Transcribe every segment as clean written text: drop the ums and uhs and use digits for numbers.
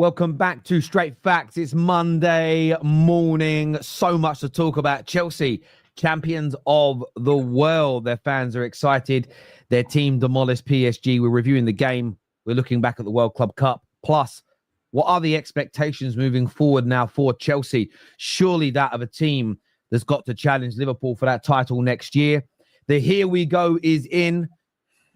Welcome back to Straight Facts. It's Monday morning. So much to talk about. Chelsea, champions of the world. Their fans are excited. Their team demolished PSG. We're reviewing the game. We're looking back at the World Club Cup. Plus, what are the expectations moving forward now for Chelsea? Surely that of a team that's got to challenge Liverpool for that title next year. The here we go is in.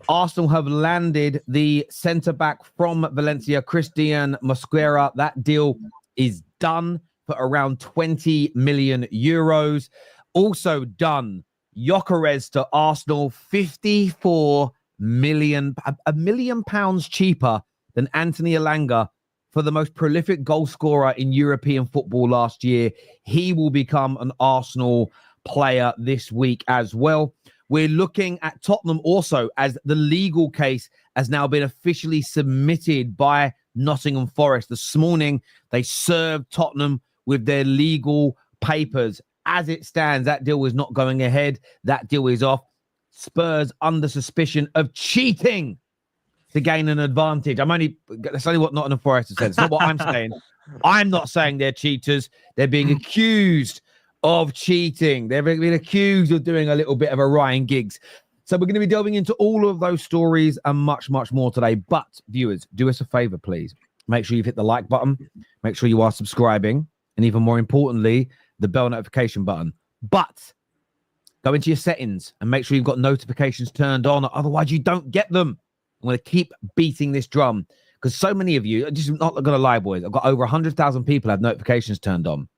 Arsenal have landed the centre-back from Valencia, Christian Mosquera. That deal is done for around 20 million euros. Also done, Gyokeres to Arsenal, 54 million, £1 million cheaper than Anthony Elanga for the most prolific goal scorer in European football last year. He will become an Arsenal player this week as well. We're looking at Tottenham also, as the legal case has now been officially submitted by Nottingham Forest. This morning, they served Tottenham with their legal papers. As it stands, that deal is not going ahead. That deal is off. Spurs under suspicion of cheating to gain an advantage. That's only what Nottingham Forest has said. It's not what I'm saying. I'm not saying they're cheaters. They're being accused of cheating. They've been accused of doing a little bit of a Ryan Giggs. So we're going to be delving into all of those stories and much, much more today. But viewers, do us a favor, please. Make sure you've hit the like button. Make sure you are subscribing. And even more importantly, the bell notification button. But go into your settings and make sure you've got notifications turned on. Otherwise, you don't get them. I'm going to keep beating this drum because so many of you, just not going to lie, boys. I've got over 100,000 people have notifications turned on.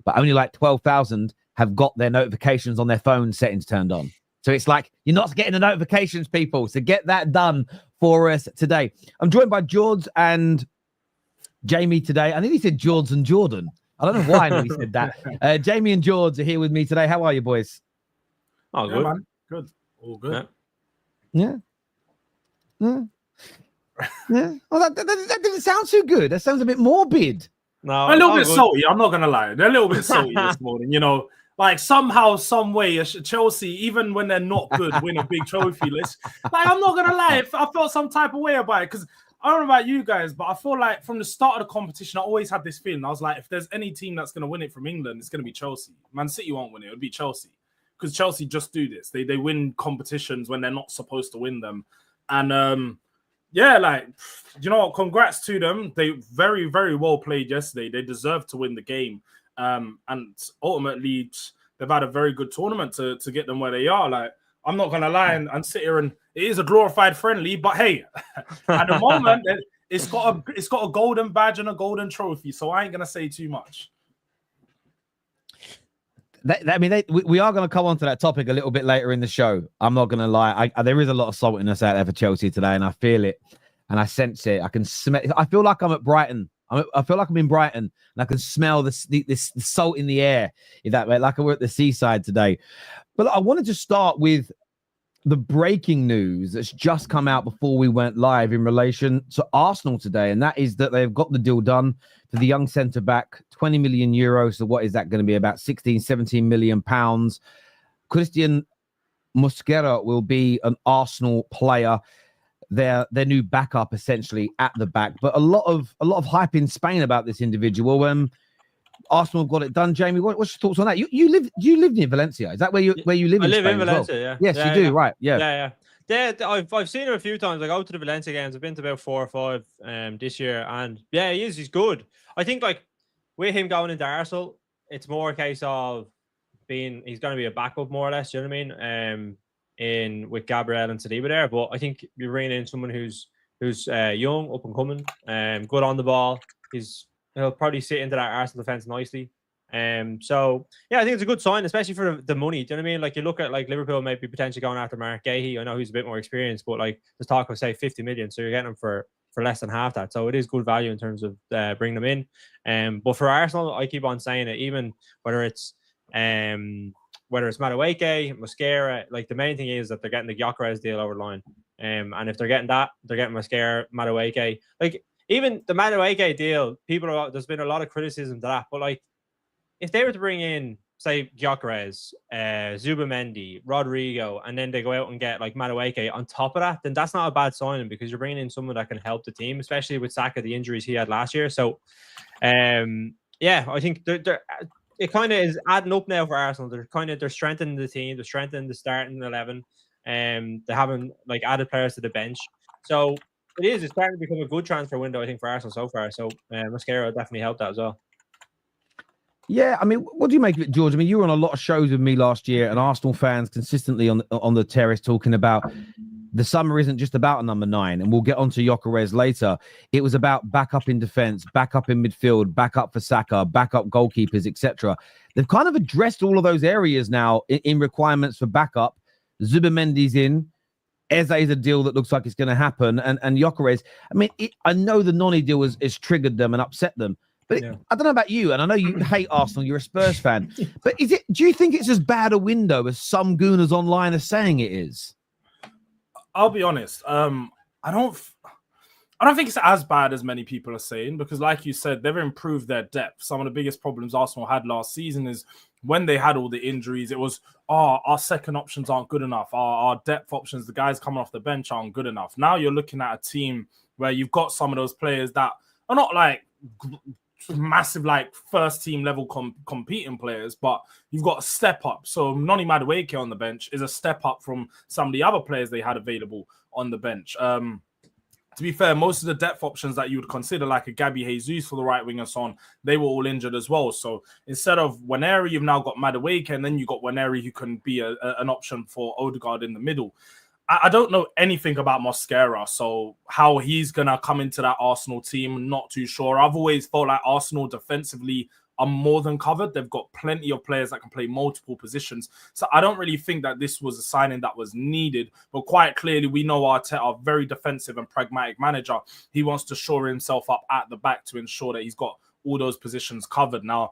But only like 12,000 have got their notifications on their phone settings turned on. So it's like, you're not getting the notifications, people. So get that done for us today. I'm joined by Jords and Jamie today. I think he said Jords and Jordan. I don't know why I know he said that. Jamie and Jords are here with me today. How are you, boys? Oh, good. Man. Good. All good. Yeah. Yeah. Well, that didn't sound too good. That sounds a bit morbid. No, a little bit salty. I'm not gonna lie. They're a little bit salty this morning. You know, like somehow, some way, Chelsea, even when they're not good, win a big trophy list. Like, I'm not gonna lie. I felt some type of way about it because I don't know about you guys, but I feel like from the start of the competition, I always had this feeling. I was like, if there's any team that's gonna win it from England, it's gonna be Chelsea. Man City won't win it. It'll be Chelsea because Chelsea just do this. They win competitions when they're not supposed to win them, and yeah, like, you know what? Congrats to them. They very, very well played yesterday. They deserve to win the game. And ultimately, they've had a very good tournament to get them where they are. Like, I'm not going to lie and sit here, and it is a glorified friendly. But hey, at the moment, it's got a golden badge and a golden trophy. So I ain't going to say too much. We are going to come on to that topic a little bit later in the show. I'm not going to lie. There is a lot of saltiness out there for Chelsea today, and I feel it, and I sense it. I can smell. I feel like I'm at Brighton. I feel like I'm in Brighton, and I can smell this salt in the air. In that way, like we're at the seaside today. But I wanted to start with the breaking news that's just come out before we went live in relation to Arsenal today, and that is that they've got the deal done for the young centre-back, 20 million euros. So what is that going to be? About 16, 17 million pounds. Christian Mosquera will be an Arsenal player. Their new backup, essentially, at the back. But a lot of hype in Spain about this individual. Arsenal got it done. Jamie, what's your thoughts on that? You live near Valencia. Is that where you live? I in live Spain in Valencia. Well? Yes, you do. Right. Yeah. I've seen him a few times. I go to the Valencia games. I've been to about 4 or 5 this year, and yeah, he's good. I think like with him going into Arsenal, it's more a case of he's going to be a backup more or less. You know what I mean? With Gabriel and Saliba there, but I think you're bringing in someone who's young, up and coming, good on the ball. He'll probably sit into that Arsenal defense nicely. So yeah, I think it's a good sign, especially for the money. Do you know what I mean? Like you look at like Liverpool maybe potentially going after Mark Gahey. I know he's a bit more experienced, but like there's talk of say 50 million, so you're getting him for less than half that. So it is good value in terms of bringing them in. But for Arsenal, I keep on saying it, even whether it's Madueke, Mosquera, like the main thing is that they're getting the Gyokeres deal over the line. And if they're getting that, they're getting Mosquera, Madueke. Like even the Madueke deal, there's been a lot of criticism to that, but like if they were to bring in say Gyökeres, Zubamendi, Rodrigo, and then they go out and get like Madueke on top of that, then that's not a bad signing because you're bringing in someone that can help the team, especially with Saka, the injuries he had last year. So, yeah, I think it kind of is adding up now for Arsenal. They're strengthening the team, they're strengthening the starting 11, they haven't like added players to the bench. So it's starting to become a good transfer window, I think, for Arsenal so far. So Mosquera definitely helped that as well. Yeah, I mean, what do you make of it, George? I mean, you were on a lot of shows with me last year, and Arsenal fans consistently on the terrace talking about the summer isn't just about a number 9, and we'll get on to Gyokeres later. It was about backup in defence, backup in midfield, backup for Saka, backup goalkeepers, etc. They've kind of addressed all of those areas now in requirements for backup. Zubamendi's in. Eze is a deal that looks like it's going to happen, and Gyokeres. I mean, I know the Noni deal has triggered them and upset them. But I don't know about you, and I know you hate Arsenal, you're a Spurs fan, but do you think it's as bad a window as some gooners online are saying it is? I'll be honest. I don't think it's as bad as many people are saying, because like you said, they've improved their depth. Some of the biggest problems Arsenal had last season is when they had all the injuries, it was, our second options aren't good enough. Our depth options, the guys coming off the bench aren't good enough. Now you're looking at a team where you've got some of those players that are not like massive like first team level competing players, but you've got a step up. So Noni Madueke on the bench is a step up from some of the other players they had available on the bench. To be fair, most of the depth options that you would consider, like a Gabby Jesus for the right wing and so on, they were all injured as well. So instead of Waneri, you've now got Madueke, and then you've got Waneri who can be an option for Odegaard in the middle. I don't know anything about Mosquera, so how he's going to come into that Arsenal team, not too sure. I've always felt like Arsenal defensively are more than covered. They've got plenty of players that can play multiple positions. So I don't really think that this was a signing that was needed. But quite clearly, we know Arteta, a very defensive and pragmatic manager. He wants to shore himself up at the back to ensure that he's got all those positions covered. Now,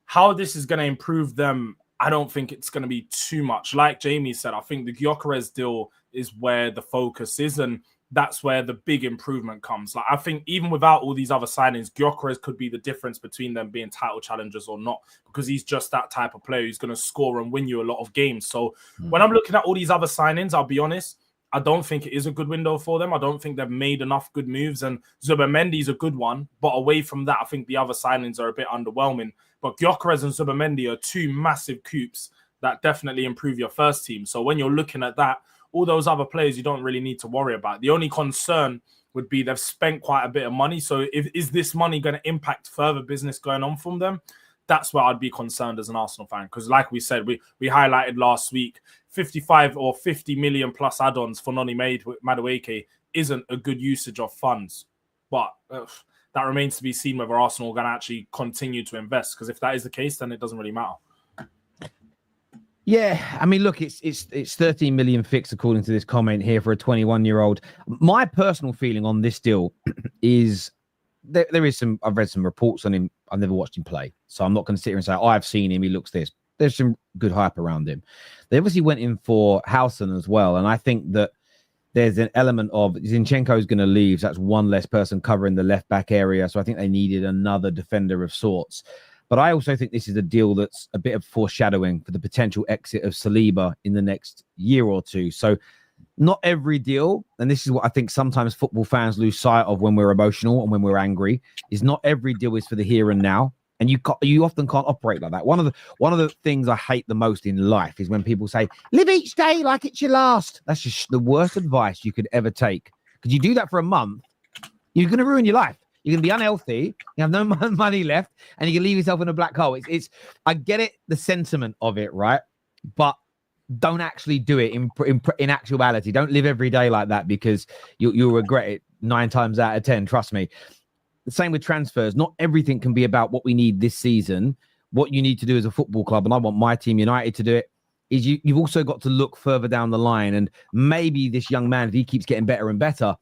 how this is going to improve them, I don't think it's going to be too much. Like Jamie said, I think the Gyokeres deal is where the focus is, and that's where the big improvement comes. Like, I think even without all these other signings, Gyokeres could be the difference between them being title challengers or not, because he's just that type of player who's going to score and win you a lot of games. So when I'm looking at all these other signings, I'll be honest, I don't think it is a good window for them. I don't think they've made enough good moves, and Zubamendi's a good one. But away from that, I think the other signings are a bit underwhelming. But Gyokeres and Zubamendi are two massive coups that definitely improve your first team. So when you're looking at that, all those other players you don't really need to worry about. The only concern would be they've spent quite a bit of money. So is this money going to impact further business going on from them? That's where I'd be concerned as an Arsenal fan. Because like we said, we highlighted last week, 55 or 50 million plus add-ons for Noni Madueke isn't a good usage of funds. But that remains to be seen whether Arsenal are going to actually continue to invest. Because if that is the case, then it doesn't really matter. Yeah, I mean, look, it's 13 million fixed according to this comment here for a 21-year-old. My personal feeling on this deal is there is some. I've read some reports on him. I've never watched him play, so I'm not going to sit here and say, "Oh, I've seen him. He looks this." There's some good hype around him. They obviously went in for Howson as well, and I think that there's an element of Zinchenko is going to leave. So that's one less person covering the left back area. So I think they needed another defender of sorts. But I also think this is a deal that's a bit of foreshadowing for the potential exit of Saliba in the next year or two. So not every deal, and this is what I think sometimes football fans lose sight of when we're emotional and when we're angry, is not every deal is for the here and now. And you often can't operate like that. One of the things I hate the most in life is when people say, live each day like it's your last. That's just the worst advice you could ever take. Because you do that for a month, you're going to ruin your life. You're going to be unhealthy. You have no money left, and you can leave yourself in a black hole. It's I get it, the sentiment of it, right? But don't actually do it in actuality. Don't live every day like that, because you'll regret it 9 times out of 10. Trust me. The same with transfers. Not everything can be about what we need this season. What you need to do as a football club, and I want my team United to do it, is you've also got to look further down the line. And maybe this young man, if he keeps getting better and better,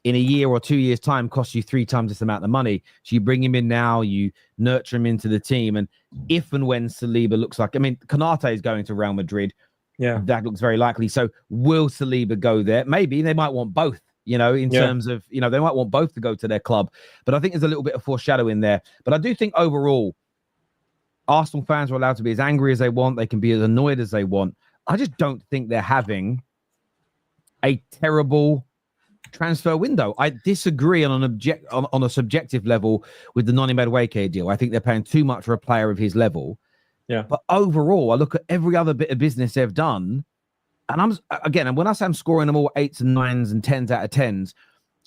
in a year or 2 years' time, costs you 3 times this amount of money. So you bring him in now, you nurture him into the team. And if and when Saliba looks like, I mean, Konate is going to Real Madrid. Yeah, that looks very likely. So will Saliba go there? Maybe they might want both, in terms of, they might want both to go to their club. But I think there's a little bit of foreshadowing there. But I do think overall, Arsenal fans are allowed to be as angry as they want. They can be as annoyed as they want. I just don't think they're having a terrible transfer window. I disagree on a subjective level with the Noni Madueke deal. I think they're paying too much for a player of his level. Yeah. But overall, I look at every other bit of business they've done, and and when I say I'm scoring them all 8s and 9s and 10s out of 10s,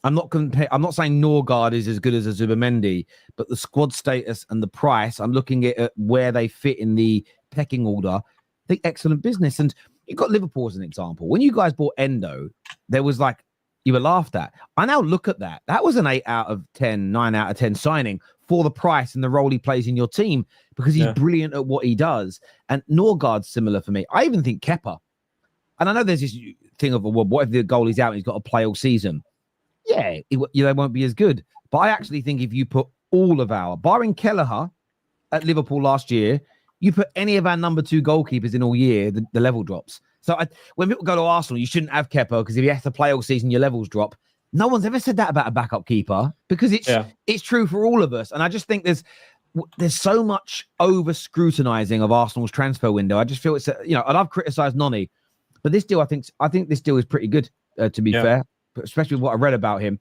I'm not saying Norgard is as good as a Zubimendi, but the squad status and the price, I'm looking at where they fit in the pecking order. I think excellent business. And you've got Liverpool as an example. When you guys bought Endo, there was like, you were laughed at. I now look at that. That was an 8 out of 10, 9 out of 10 signing for the price and the role he plays in your team because he's brilliant at what he does. And Norgard's similar for me. I even think Kepa. And I know there's this thing of, well, what if the goalie's out and he's got to play all season? Yeah, they won't be as good. But I actually think if you put all of barring Kelleher at Liverpool last year, you put any of our number 2 goalkeepers in all year, the level drops. So when people go to Arsenal, you shouldn't have Kepa because if you have to play all season, your levels drop. No one's ever said that about a backup keeper because it's true for all of us. And I just think there's so much over scrutinizing of Arsenal's transfer window. I just feel it's and I've criticized Noni, but this deal, I think this deal is pretty good to be fair, especially with what I read about him.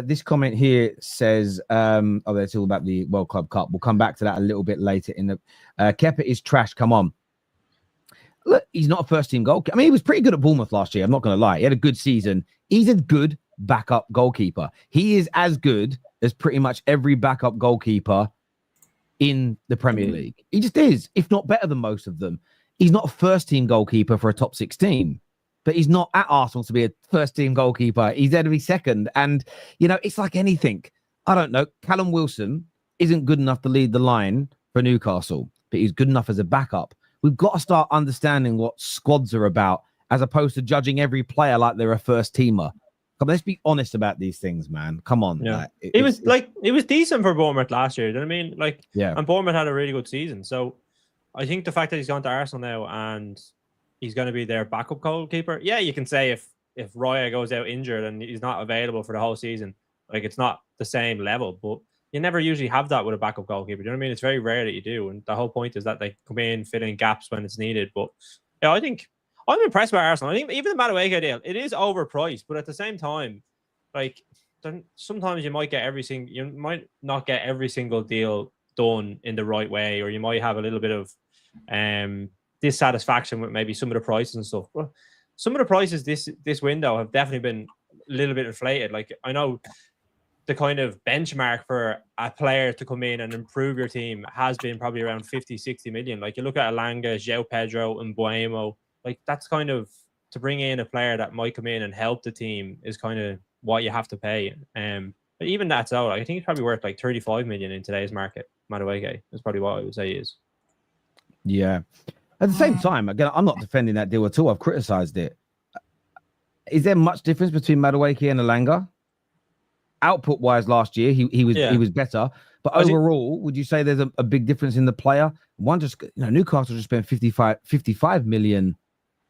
This comment here says, it's all about the World Club Cup. We'll come back to that a little bit later in the Kepa is trash. Come on. Look, he's not a first-team goalkeeper. I mean, he was pretty good at Bournemouth last year. I'm not going to lie. He had a good season. He's a good backup goalkeeper. He is as good as pretty much every backup goalkeeper in the Premier League. He just is, if not better than most of them. He's not a first-team goalkeeper for a top 6 team, but he's not at Arsenal to be a first-team goalkeeper. He's there to be second. And, it's like anything. I don't know. Callum Wilson isn't good enough to lead the line for Newcastle, but he's good enough as a backup. We've got to start understanding what squads are about as opposed to judging every player like they're a first teamer. Come on, let's be honest about these things, man. Come on. Yeah. It was decent for Bournemouth last year. Do you know what I mean? And Bournemouth had a really good season. So I think the fact that he's gone to Arsenal now and he's going to be their backup goalkeeper. Yeah, you can say if Raya goes out injured and he's not available for the whole season, it's not the same level, but you never usually have that with a backup goalkeeper. Do you know what I mean? It's very rare that you do. And the whole point is that they come in, fill in gaps when it's needed. But yeah, I think I'm impressed by Arsenal. I think even the Madueke deal, it is overpriced, but at the same time, sometimes you might not get every single deal done in the right way, or you might have a little bit of dissatisfaction with maybe some of the prices and stuff. But some of the prices this window have definitely been a little bit inflated. I know the kind of benchmark for a player to come in and improve your team has been probably around 50, 60 million. You look at Alanga, João Pedro, and Buemo, that's kind of to bring in a player that might come in and help the team is kind of what you have to pay. But even that's out, I think it's probably worth 35 million in today's market. Madueke is probably what I would say he is. Yeah. At the same time, again, I'm not defending that deal at all. I've criticized it. Is there much difference between Madueke and Alanga? Output wise, last year he was better, but overall, would you say there's a big difference in the player? One just Newcastle just spent 55 million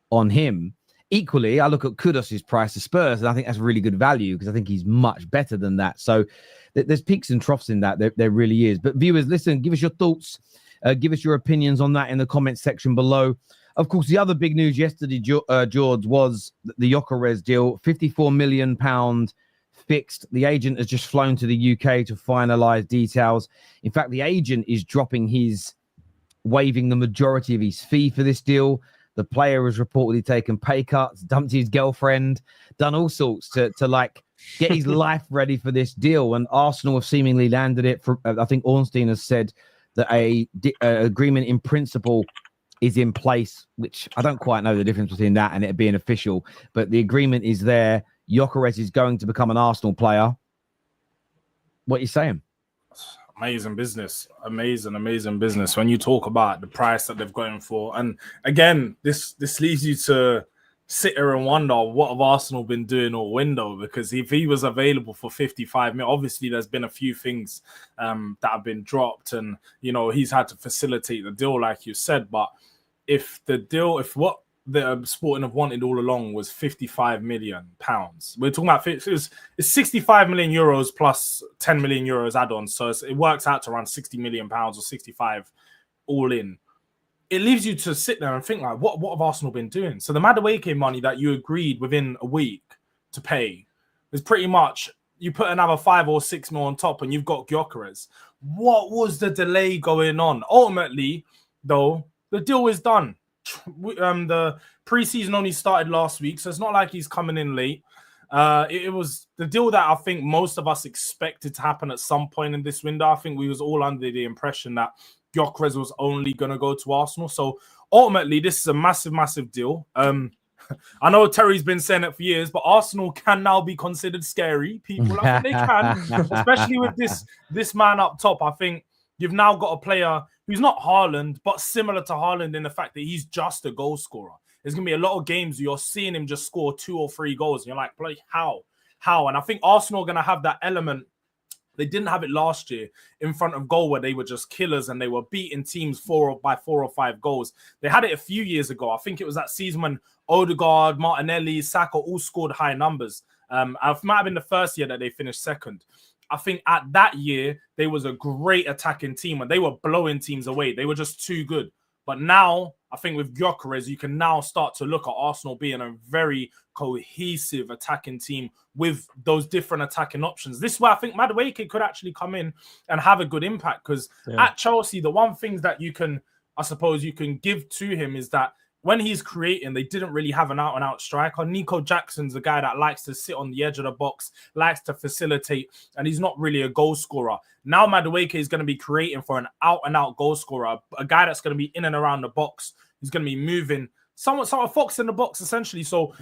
on him. Equally, I look at Kudus' price to Spurs, and I think that's really good value because I think he's much better than that. So there's peaks and troughs in that. There really is. But viewers, listen, give us your thoughts, give us your opinions on that in the comments section below. Of course, the other big news yesterday, Jords, was the Gyokeres deal, £54 million fixed. The agent has just flown to the UK to finalize details. In fact, the agent is waiving the majority of his fee for this deal. The player has reportedly taken pay cuts, dumped his girlfriend, done all sorts to get his life ready for this deal. And Arsenal have seemingly landed it. I think Ornstein has said that a agreement in principle is in place, which I don't quite know the difference between that and it being official, but the agreement is there. Gyokeres is going to become an Arsenal player. What are you saying? Amazing business. Amazing business. When you talk about the price that they've got him for. And again, this leads you to sit here and wonder what have Arsenal been doing all window, because if he was available for 55 million, obviously there's been a few things that have been dropped and, he's had to facilitate the deal like you said. But if what the Sporting have wanted all along was £55 million. We're talking about it's 65 million euros plus 10 million euros add-ons, so it works out to around 60 million pounds or 65 all in. It leaves you to sit there and think like, what have Arsenal been doing? So the Madueke money that you agreed within a week to pay is pretty much you put another 5 or 6 mil on top, and you've got Gyökeres. What was the delay going on? Ultimately, though, the deal is done. The preseason only started last week, so it's not like he's coming in late. It was the deal that I think most of us expected to happen at some point in this window. I think we was all under the impression that Gyokeres was only going to go to Arsenal. So ultimately, this is a massive, massive deal. I know Terry's been saying it for years, but Arsenal can now be considered scary. People, I think they can, especially with this man up top. I think you've now got a player who's not Haaland, but similar to Haaland in the fact that he's just a goal scorer. There's going to be a lot of games where you're seeing him just score 2 or 3 goals. And you're like, bloody how? And I think Arsenal are going to have that element. They didn't have it last year in front of goal where they were just killers and they were beating teams by 4 or 5 goals. They had it a few years ago. I think it was that season when Odegaard, Martinelli, Sesko all scored high numbers. It might have been the first year that they finished second. I think at that year, they was a great attacking team and they were blowing teams away. They were just too good. But now, I think with Gyokeres, you can now start to look at Arsenal being a very cohesive attacking team with those different attacking options. This is where I think Madueke could actually come in and have a good impact, because at Chelsea, the one thing that you can give to him is that when he's creating, they didn't really have an out-and-out striker. Nico Jackson's a guy that likes to sit on the edge of the box, likes to facilitate, and he's not really a goal scorer. Now Madueke is going to be creating for an out-and-out goal scorer, a guy that's going to be in and around the box. He's going to be moving, somewhat fox in the box, essentially. So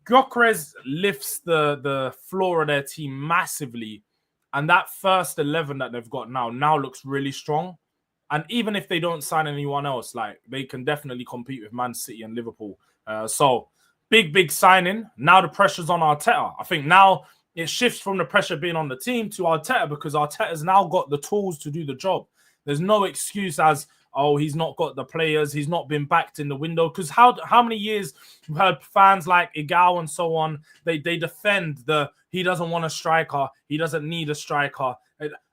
Gyokeres lifts the floor of their team massively, and that first 11 that they've got now looks really strong. And even if they don't sign anyone else, like they can definitely compete with Man City and Liverpool. So big signing. Now the pressure's on Arteta. I think now it shifts from the pressure being on the team to Arteta, because Arteta's now got the tools to do the job. There's no excuse as, oh, he's not got the players, he's not been backed in the window. Because how many years we've heard fans like Igao and so on, they defend he doesn't want a striker, he doesn't need a striker.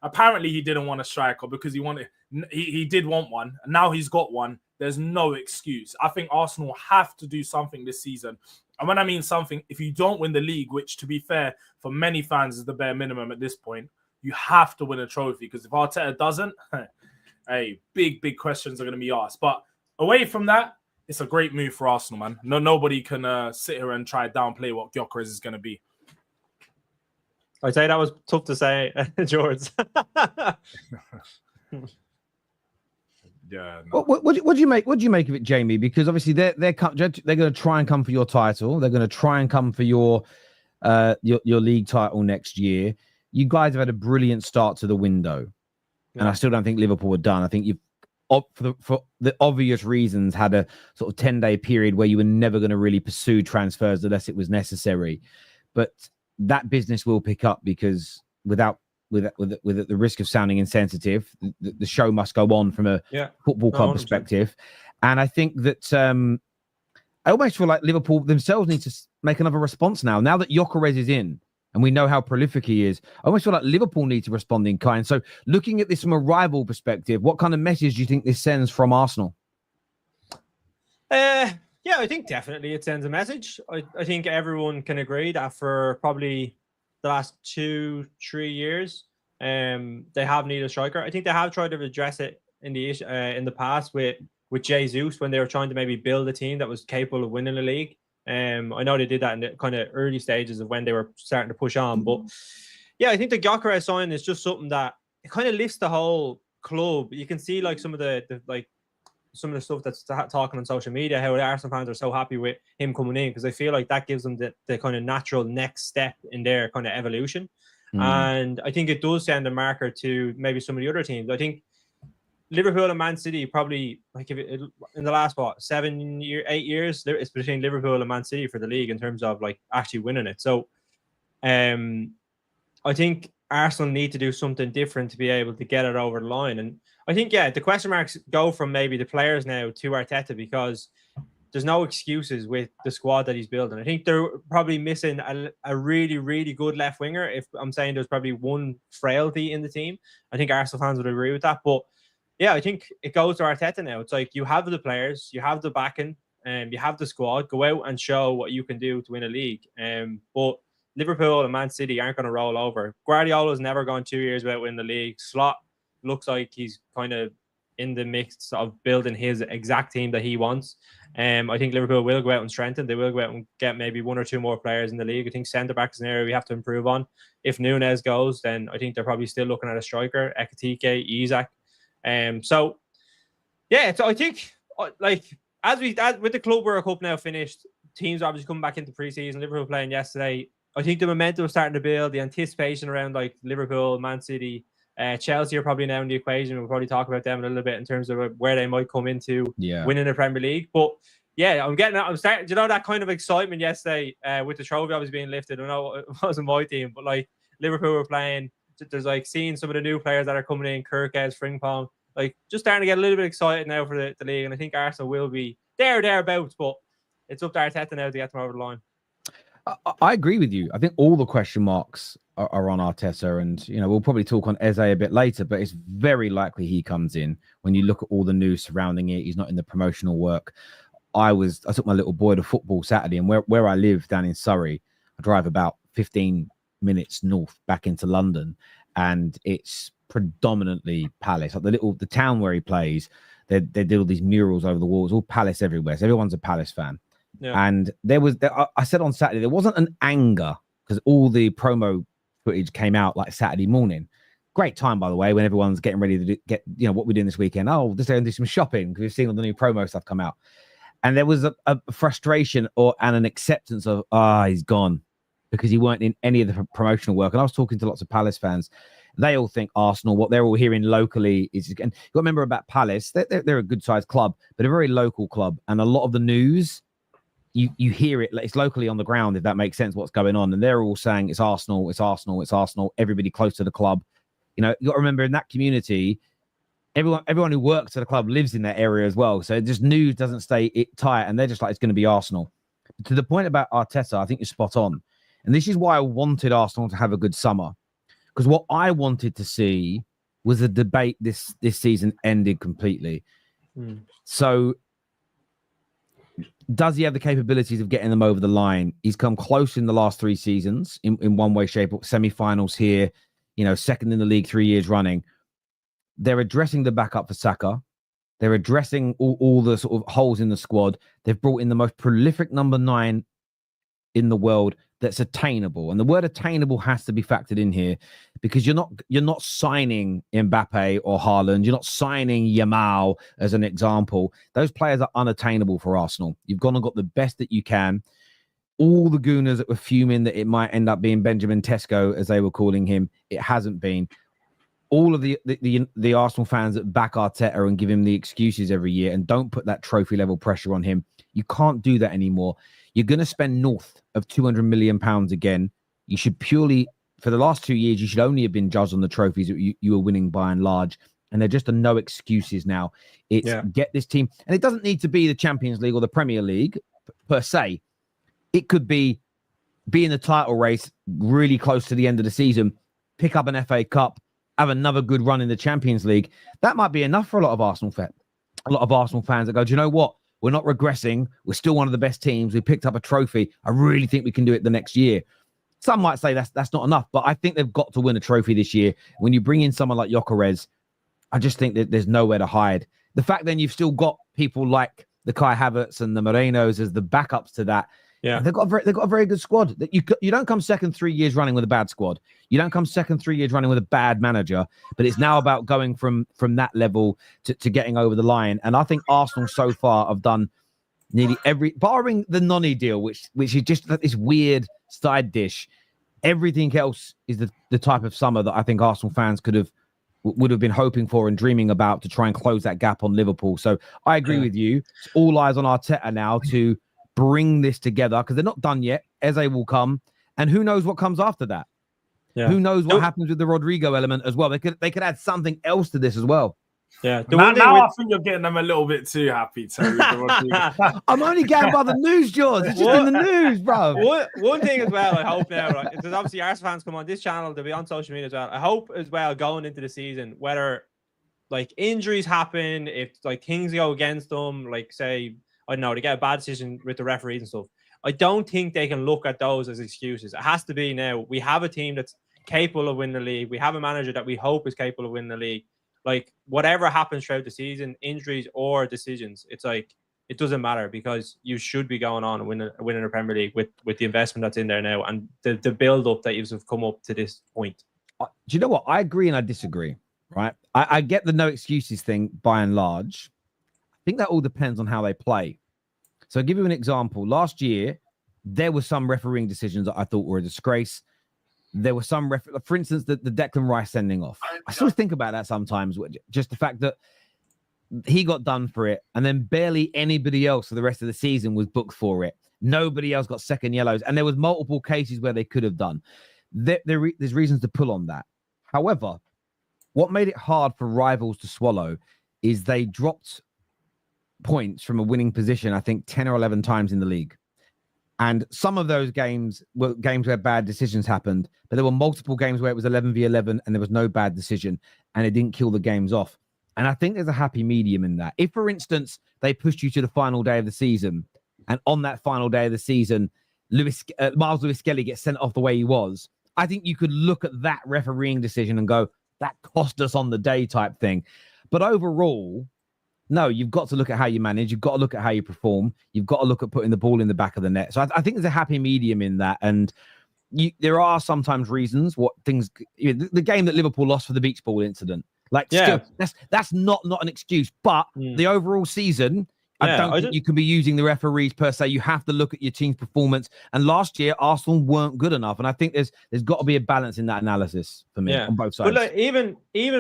Apparently he didn't want a striker because he did want one. And now he's got one. There's no excuse. I think Arsenal have to do something this season. And when I mean something, if you don't win the league, which to be fair, for many fans is the bare minimum at this point, you have to win a trophy. Because if Arteta doesn't, hey, big questions are going to be asked. But away from that, it's a great move for Arsenal, man. Nobody can sit here and try to downplay what Gyokeres is going to be. I'd say that was tough to say, Jords. Yeah. No. What do you make? What do you make of it, Jamie? Because obviously they're going to try and come for your title. They're going to try and come for your league title next year. You guys have had a brilliant start to the window, and I still don't think Liverpool are done. I think you've, for the obvious reasons, had a sort of 10-day period where you were never going to really pursue transfers unless it was necessary. But that business will pick up, because with the risk of sounding insensitive, the show must go on from a football club 100%. Perspective. And I think that I almost feel like Liverpool themselves need to make another response now that Gyokeres is in and we know how prolific he is. I almost feel like Liverpool need to respond in kind. So looking at this from a rival perspective, what kind of message do you think this sends from Arsenal? Yeah, I think definitely it sends a message. I think everyone can agree that for probably the last 2-3 years, they have needed a striker. I think they have tried to address it in the past with Jesus when they were trying to maybe build a team that was capable of winning the league. I know they did that in the kind of early stages of when they were starting to push on. But yeah, I think the Gyokeres sign is just something that it kind of lifts the whole club. You can see like some of the stuff that's talking on social media, how the Arsenal fans are so happy with him coming in, because I feel like that gives them the kind of natural next step in their kind of evolution. And I think it does send a marker to maybe some of the other teams. I think Liverpool and Man City probably, like in the last 8 years, it's between Liverpool and Man City for the league in terms of like actually winning it. So I think Arsenal need to do something different to be able to get it over the line. And I think, the question marks go from maybe the players now to Arteta, because there's no excuses with the squad that he's building. I think they're probably missing a really, really good left winger. If I'm saying there's probably one frailty in the team, I think Arsenal fans would agree with that. But yeah, I think it goes to Arteta now. It's like you have the players, you have the backing, and you have the squad. Go out and show what you can do to win a league. But Liverpool and Man City aren't going to roll over. Guardiola's never gone 2 years without winning the league. Slot looks like he's kind of in the mix of building his exact team that he wants. I think Liverpool will go out and strengthen. They will go out and get maybe one or two more players in the league. I think centre-back is an area we have to improve on. If Nunez goes, then I think they're probably still looking at a striker, Ekitike, Isak. So, yeah, so I think, like, as with the Club World Cup now finished, teams are obviously coming back into pre-season. Liverpool playing yesterday. I think the momentum is starting to build. The anticipation around, like, Liverpool, Man City, Chelsea are probably now in the equation. We'll probably talk about them a little bit in terms of where they might come into winning the Premier League. But yeah, I'm starting, you know, that kind of excitement yesterday with the trophy obviously being lifted. I know it wasn't my team, but like Liverpool were playing. There's like seeing some of the new players that are coming in, Gyökeres, Frimpong, like just starting to get a little bit excited now for the league. And I think Arsenal will be thereabouts, but it's up to Arteta now to get them over the line. I agree with you. I think all the question marks are on Arteta, and you know we'll probably talk on Eze a bit later, but it's very likely he comes in. When you look at all the news surrounding it, he's not in the promotional work. I took my little boy to football Saturday, and where I live down in Surrey, I drive about 15 minutes north back into London, and it's predominantly Palace. Like the town where he plays, they do all these murals over the walls, all Palace everywhere. So everyone's a Palace fan. Yeah. And I said on Saturday, there wasn't an anger because all the promo footage came out like Saturday morning. Great time, by the way, when everyone's getting ready to get, you know, what we're doing this weekend. Oh, just going to do some shopping because we've seen all the new promo stuff come out. And there was a frustration and an acceptance of, he's gone because he weren't in any of the promotional work. And I was talking to lots of Palace fans. They all think Arsenal, what they're all hearing locally is, and you've got to remember about Palace, they're a good sized club, but a very local club. And a lot of the news, you hear it, it's locally on the ground, if that makes sense, what's going on. And they're all saying it's Arsenal, it's Arsenal, it's Arsenal, everybody close to the club. You know, you got to remember in that community, everyone who works at the club lives in that area as well. So just news doesn't stay tight, and they're just like, it's going to be Arsenal. To the point about Arteta, I think you're spot on. And this is why I wanted Arsenal to have a good summer. Because what I wanted to see was a debate this season ended completely. So does he have the capabilities of getting them over the line? He's come close in the last 3 seasons in one way, shape, or semi-finals here, you know, second in the league 3 years running. They're addressing the backup for Saka. They're addressing all the sort of holes in the squad. They've brought in the most prolific number 9 in the world that's attainable. And the word attainable has to be factored in here because you're not signing Mbappe or Haaland. You're not signing Yamal as an example. Those players are unattainable for Arsenal. You've gone and got the best that you can. All the gooners that were fuming that it might end up being Benjamin Sesko, as they were calling him, it hasn't been. All of the Arsenal fans that back Arteta and give him the excuses every year and don't put that trophy level pressure on him, you can't do that anymore. You're going to spend north of £200 million again. You should purely, for the last 2 years, you should only have been judged on the trophies that you were winning by and large. And there just are no excuses now. It's get this team. And it doesn't need to be the Champions League or the Premier League per se. It could be in the title race really close to the end of the season, pick up an FA Cup, have another good run in the Champions League. That might be enough for a lot of Arsenal fans that go, do you know what? We're not regressing. We're still one of the best teams. We picked up a trophy. I really think we can do it the next year. Some might say that's not enough, but I think they've got to win a trophy this year. When you bring in someone like Gyokeres, I just think that there's nowhere to hide. The fact then you've still got people like the Kai Havertz and the Morenos as the backups to that. Yeah, they've got a very good squad. That you don't come second 3 years running with a bad squad. You don't come second 3 years running with a bad manager. But it's now about going from that level to getting over the line. And I think Arsenal so far have done nearly every, barring the Noni deal, which is just this weird side dish. Everything else is the type of summer that I think Arsenal fans would have been hoping for and dreaming about to try and close that gap on Liverpool. So I agree with you. It's all eyes on Arteta now to bring this together because they're not done yet. Eze will come, and who knows what comes after that? Yeah. Who knows what happens with the Rodrigo element as well? They could add something else to this as well. Yeah. Now I think you're getting them a little bit too happy, Terry. I'm only going by the news, Jords. It's just in the news, bro. One thing as well, I hope now, right? Because obviously Arsenal fans come on this channel, they'll be on social media as well. I hope as well going into the season, whether like injuries happen, if like things go against them, like say, I don't know, they get a bad decision with the referees and stuff. I don't think they can look at those as excuses. It has to be now. We have a team that's capable of winning the league. We have a manager that we hope is capable of winning the league. Like whatever happens throughout the season, injuries or decisions, it's like it doesn't matter because you should be going on and winning the Premier League with the investment that's in there now and the build up that you've come up to this point. Do you know what? I agree and I disagree. Right? I get the no excuses thing by and large. I think that all depends on how they play. So I'll give you an example. Last year, there were some refereeing decisions that I thought were a disgrace. There were some, for instance, the Declan Rice sending off. I still think about that sometimes. Just the fact that he got done for it, and then barely anybody else for the rest of the season was booked for it. Nobody else got second yellows, and there was multiple cases where they could have done. There's reasons to pull on that. However, what made it hard for rivals to swallow is they dropped points from a winning position, I think 10 or 11 times in the league. And some of those games were games where bad decisions happened, but there were multiple games where it was 11v11 and there was no bad decision and it didn't kill the games off. And I think there's a happy medium in that. If, for instance, they pushed you to the final day of the season and on that final day of the season, Miles Lewis-Skelly gets sent off the way he was, I think you could look at that refereeing decision and go, that cost us on the day type thing. But overall, no, you've got to look at how you manage. You've got to look at how you perform. You've got to look at putting the ball in the back of the net. So I think there's a happy medium in that. And there are sometimes reasons what things, the game that Liverpool lost for the beach ball incident, still, that's not an excuse. But the overall season, I don't think you can be using the referees per se. You have to look at your team's performance. And last year, Arsenal weren't good enough. And I think there's got to be a balance in that analysis for me on both sides. But like, even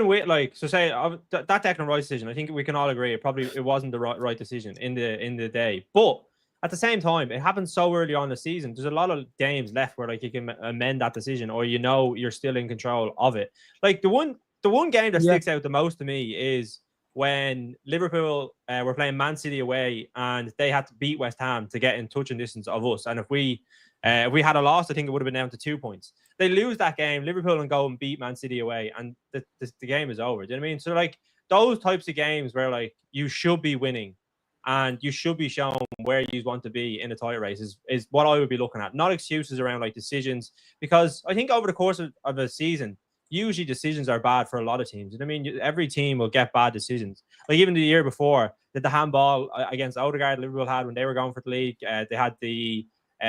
with so say that Declan Rice decision, I think we can all agree it wasn't the right decision in the day. But at the same time, it happened so early on in the season. There's a lot of games left where like you can amend that decision, or you're still in control of it. Like the one game that sticks out the most to me is when Liverpool were playing Man City away and they had to beat West Ham to get in touch and distance of us. And if we had a loss, I think it would have been down to 2 points. They lose that game, Liverpool, and go and beat Man City away, and the game is over. Do you know what I mean? So like those types of games where like you should be winning and you should be shown where you want to be in a title race is what I would be looking at. Not excuses around like decisions, because I think over the course of a season, usually decisions are bad for a lot of teams. You know what I mean? Every team will get bad decisions. Like even the year before, the handball against Odegaard Liverpool had when they were going for the league. They had the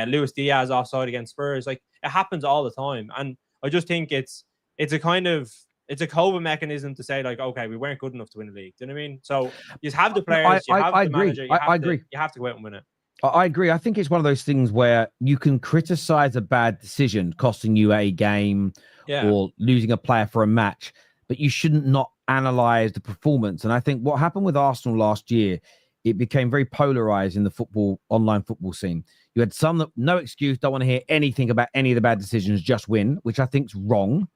Luis Diaz offside against Spurs. Like it happens all the time. And I just think it's a kind of, it's a coping mechanism to say like, okay, we weren't good enough to win the league. Do you know what I mean? So you have the players, you have the manager, I agree. You have to go out and win it. I agree. I think it's one of those things where you can criticize a bad decision costing you a game or losing a player for a match, but you shouldn't not analyze the performance. And I think what happened with Arsenal last year, it became very polarized in the online football scene. You had some that no excuse, don't want to hear anything about any of the bad decisions, just win, which I think is wrong.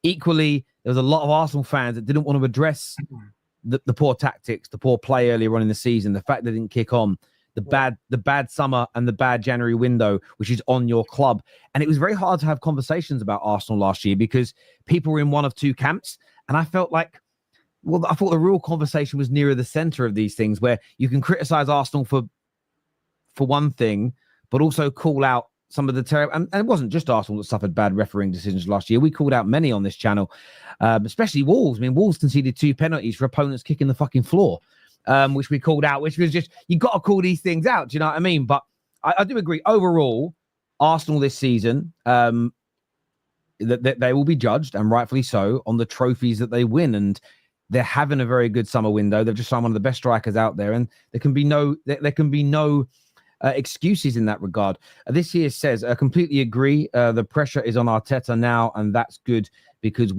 Equally, there was a lot of Arsenal fans that didn't want to address the poor tactics, the poor play earlier on in the season, the fact they didn't kick on, the bad summer and the bad January window, which is on your club. And it was very hard to have conversations about Arsenal last year because people were in one of two camps. And I felt like, I thought the real conversation was nearer the center of these things, where you can criticize Arsenal for one thing, but also call out some of the terrible, and it wasn't just Arsenal that suffered bad refereeing decisions last year. We called out many on this channel, especially Wolves. I mean, Wolves conceded 2 penalties for opponents kicking the fucking floor. Which we called out, which was just, you got to call these things out. Do you know what I mean? But I do agree. Overall, Arsenal this season, that they will be judged, and rightfully so, on the trophies that they win. And they're having a very good summer window. They've just signed one of the best strikers out there, and there can be no excuses in that regard. This here says, I completely agree. The pressure is on Arteta now, and that's good because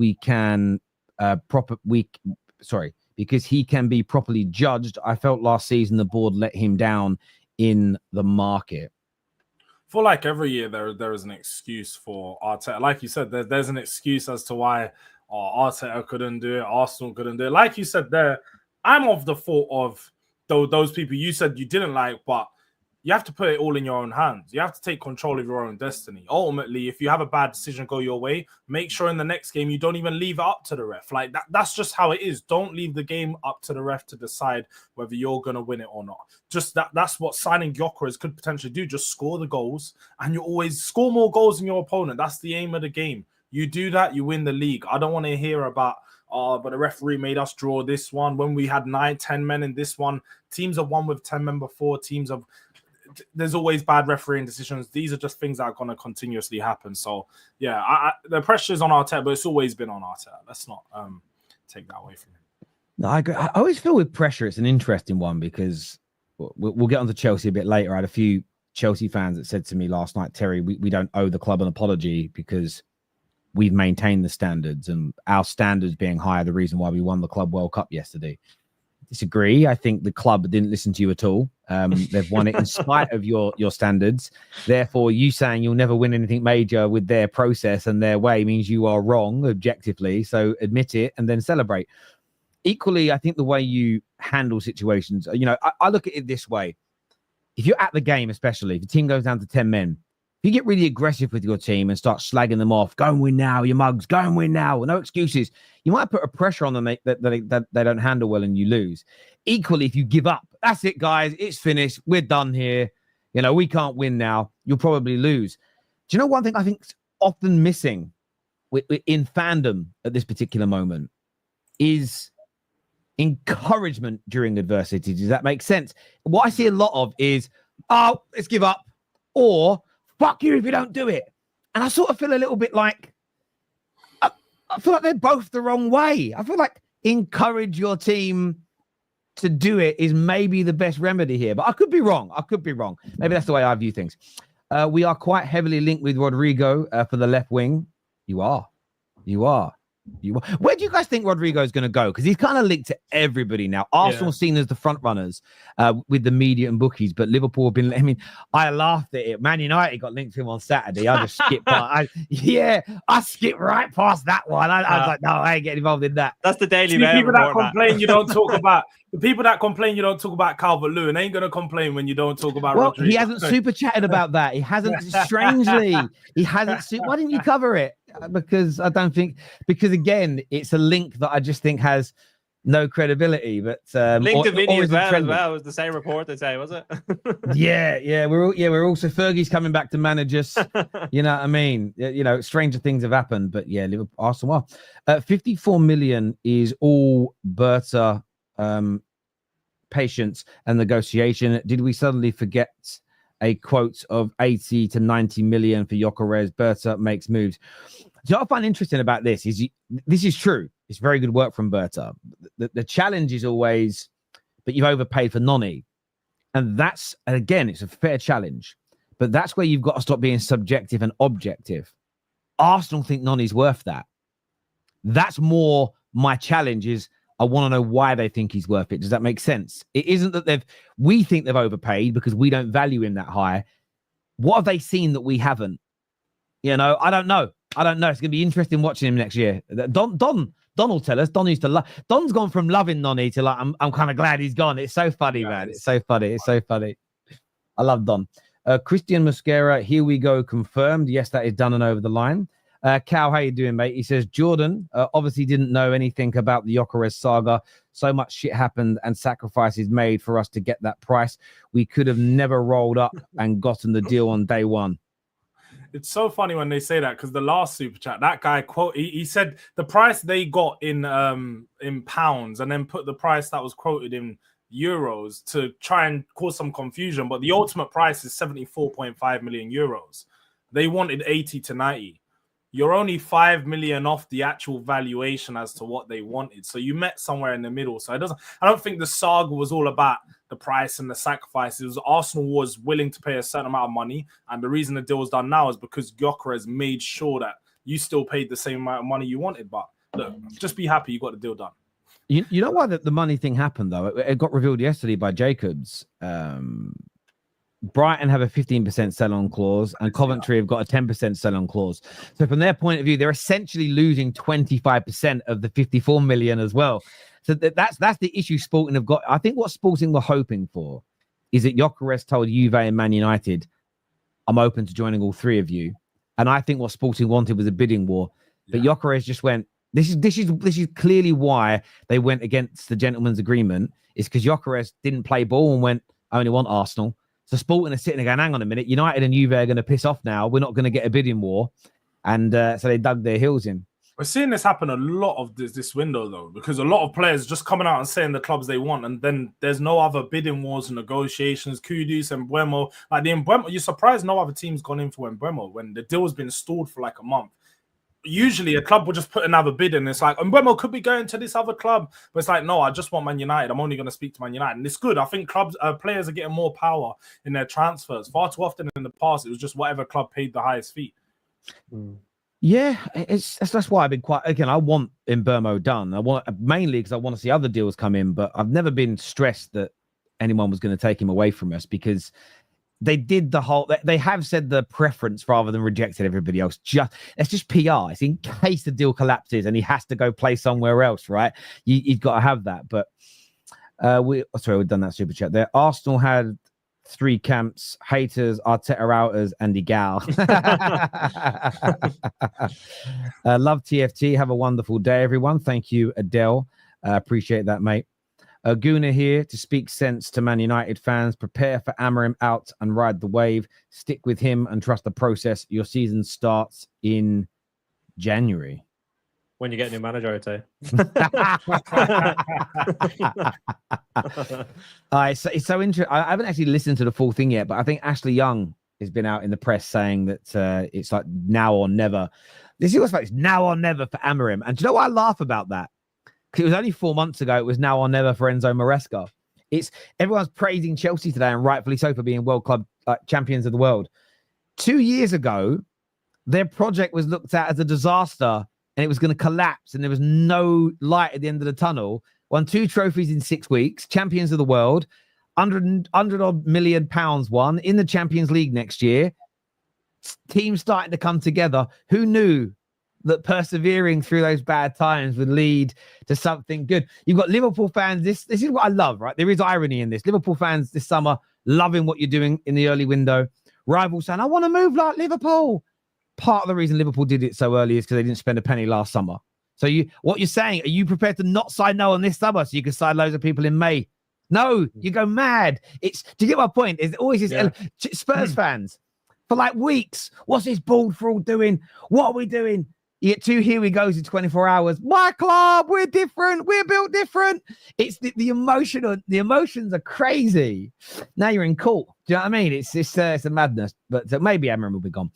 because he can be properly judged. I felt last season the board let him down in the market. For like every year, there is an excuse for Arteta. Like you said, there's an excuse as to why Arteta couldn't do it, Arsenal couldn't do it. Like you said there, I'm of the thought of those people you said you didn't like, but you have to put it all in your own hands. You have to take control of your own destiny. Ultimately, if you have a bad decision go your way, make sure in the next game you don't even leave it up to the ref. Like that's just how it is. Don't leave the game up to the ref to decide whether you're going to win it or not. Just that's what signing Gyokeres could potentially do. Just score the goals, and you always score more goals than your opponent. That's the aim of the game. You do that, you win the league. I don't want to hear about, but the referee made us draw this one when we had 9-10 men in this one. Teams have won with 10 men before. There's always bad refereeing decisions. These are just things that are going to continuously happen. So, yeah, the pressure is on Arteta, but it's always been on Arteta. Let's not take that away from him. No, I agree. I always feel with pressure, it's an interesting one because we'll get on to Chelsea a bit later. I had a few Chelsea fans that said to me last night, Terry, we don't owe the club an apology because we've maintained the standards, and our standards being higher, the reason why we won the Club World Cup yesterday. Disagree. I think the club didn't listen to you at all. They've won it in spite of your standards. Therefore, you saying you'll never win anything major with their process and their way means you are wrong objectively. So admit it and then celebrate. Equally, I think the way you handle situations, I look at it this way. If you're at the game, especially if the team goes down to 10 men, if you get really aggressive with your team and start slagging them off, go and win now, you mugs, go and win now, no excuses, you might put a pressure on them that they don't handle well and you lose. Equally, if you give up, that's it, guys, it's finished, we're done here, we can't win now, you'll probably lose. Do you know one thing I think's often missing in fandom at this particular moment is encouragement during adversity? Does that make sense? What I see a lot of is, oh, let's give up, or fuck you if you don't do it. And I sort of feel a little bit like, I feel like they're both the wrong way. I feel like encourage your team to do it is maybe the best remedy here. But I could be wrong. Maybe that's the way I view things. We are quite heavily linked with Rodrigo for the left wing. You are. Where do you guys think Rodrigo is going to go? Because he's kind of linked to everybody now. Arsenal seen as the front runners with the media and bookies, but Liverpool have been. I mean, I laughed at it. Man United got linked to him on Saturday. I just skipped past. I skipped right past that one. I was like, no, I ain't getting involved in that. That's the Daily Mail. People that complain you don't talk about the people that complain you don't talk about Calvert-Lewin ain't gonna complain when you don't talk about Rodrigo. He hasn't super chatted about that. He hasn't. Strangely, he hasn't. Why didn't you cover it? Because again, it's a link that I just think has no credibility. But link to Vinny as well. It was the same report they say, was it? yeah. We're also Fergie's coming back to manage us. You know what I mean? Stranger things have happened. But yeah, Liverpool, Arsenal. 54 million is all Berta patience and negotiation. Did we suddenly forget a quote of 80 to 90 million for Gyokeres? Berta makes moves. What I find interesting about this is this is true. It's very good work from Berta. The challenge is always, but you've overpaid for Noni. And again, it's a fair challenge. But that's where you've got to stop being subjective and objective. Arsenal think Noni's worth that. That's more my challenge is I want to know why they think he's worth it. Does that make sense? It isn't that we think they've overpaid because we don't value him that high. What have they seen that we haven't? I don't know. It's going to be interesting watching him next year. Don will tell us. Don used to love. Don's gone from loving Noni to like, I'm kind of glad he's gone. It's so funny, man. It's so funny. I love Don. Christian Mosquera, here we go, confirmed. Yes, that is done and over the line. Cal, how you doing, mate? He says, Jordan obviously didn't know anything about the Gyokeres saga. So much shit happened and sacrifices made for us to get that price. We could have never rolled up and gotten the deal on day one. It's so funny when they say that because the last super chat, that guy he said the price they got in pounds and then put the price that was quoted in euros to try and cause some confusion. But the ultimate price is 74.5 million euros. They wanted 80 to 90. You're only 5 million off the actual valuation as to what they wanted. So you met somewhere in the middle. So I don't think the saga was all about the price and the sacrifices. Arsenal was willing to pay a certain amount of money. And the reason the deal was done now is because Gyokeres made sure that you still paid the same amount of money you wanted. But look, just be happy you got the deal done. You know why the money thing happened, though? It got revealed yesterday by Jacobs. Brighton have a 15% sell-on clause and Coventry have got a 10% sell-on clause. So from their point of view, they're essentially losing 25% of the 54 million as well. So that's the issue Sporting have got. I think what Sporting were hoping for is that Gyökeres told Juve and Man United, I'm open to joining all three of you. And I think what Sporting wanted was a bidding war. But Gyökeres just went, this is clearly why they went against the gentleman's agreement, is because Gyökeres didn't play ball and went, I only want Arsenal. So Sporting are sitting there going, hang on a minute, United and Juve are going to piss off now. We're not going to get a bidding war. And so they dug their heels in. We're seeing this happen a lot of this window, though, because a lot of players just coming out and saying the clubs they want, and then there's no other bidding wars and negotiations. Kudus and Mbeumo, like the Mbeumo, you're surprised no other team's gone in for Mbeumo when the deal's been stalled for like a month. Usually a club will just put another bid in. It's like, Mbeumo could be going to this other club, but it's like, no, I just want Man United. I'm only going to speak to Man United, and it's good. I think players are getting more power in their transfers. Far too often in the past, it was just whatever club paid the highest fee. Yeah, that's why I've been I want Mbeumo done. I want mainly because I want to see other deals come in, but I've never been stressed that anyone was going to take him away from us, because they did they have said the preference rather than rejected everybody else. It's just PR. It's in case the deal collapses and he has to go play somewhere else, right? You've got to have that. But we've done that super chat there. Arsenal had 3 camps: haters, Arteta outers, and Gal. Love TFT. Have a wonderful day, everyone. Thank you, Adele. Appreciate that, mate. Guna here to speak sense to Man United fans. Prepare for Amorim out and ride the wave. Stick with him and trust the process. Your season starts in January. When you get a new manager, I'd say. It's so interesting. I haven't actually listened to the full thing yet, but I think Ashley Young has been out in the press saying that it's like now or never. This is what's like, it's now or never for Amorim. And do you know why I laugh about that? Because it was only 4 months ago. It was now or never for Enzo Maresca. Everyone's praising Chelsea today, and rightfully so, for being World Club champions of the world. 2 years ago, their project was looked at as a disaster, and it was going to collapse, and there was no light at the end of the tunnel. Won 2 trophies in 6 weeks, champions of the world, 100 odd million pounds won in the Champions League next year. Teams starting to come together. Who knew that persevering through those bad times would lead to something good? You've got Liverpool fans. This is what I love, right? There is irony in this. Liverpool fans this summer loving what you're doing in the early window. Rivals saying, I want to move like Liverpool. Part of the reason Liverpool did it so early is because they didn't spend a penny last summer. So what you're saying, are you prepared to not sign no one this summer so you can sign loads of people in May? No, you go mad. Do you get my point? It's always this Spurs fans for like weeks. What's this bald fraud doing? What are we doing? You get 2 here we goes in 24 hours. My club, we're different. We're built different. It's the emotions are crazy. Now you're in court. Do you know what I mean? It's a madness. But maybe Amorim will be gone.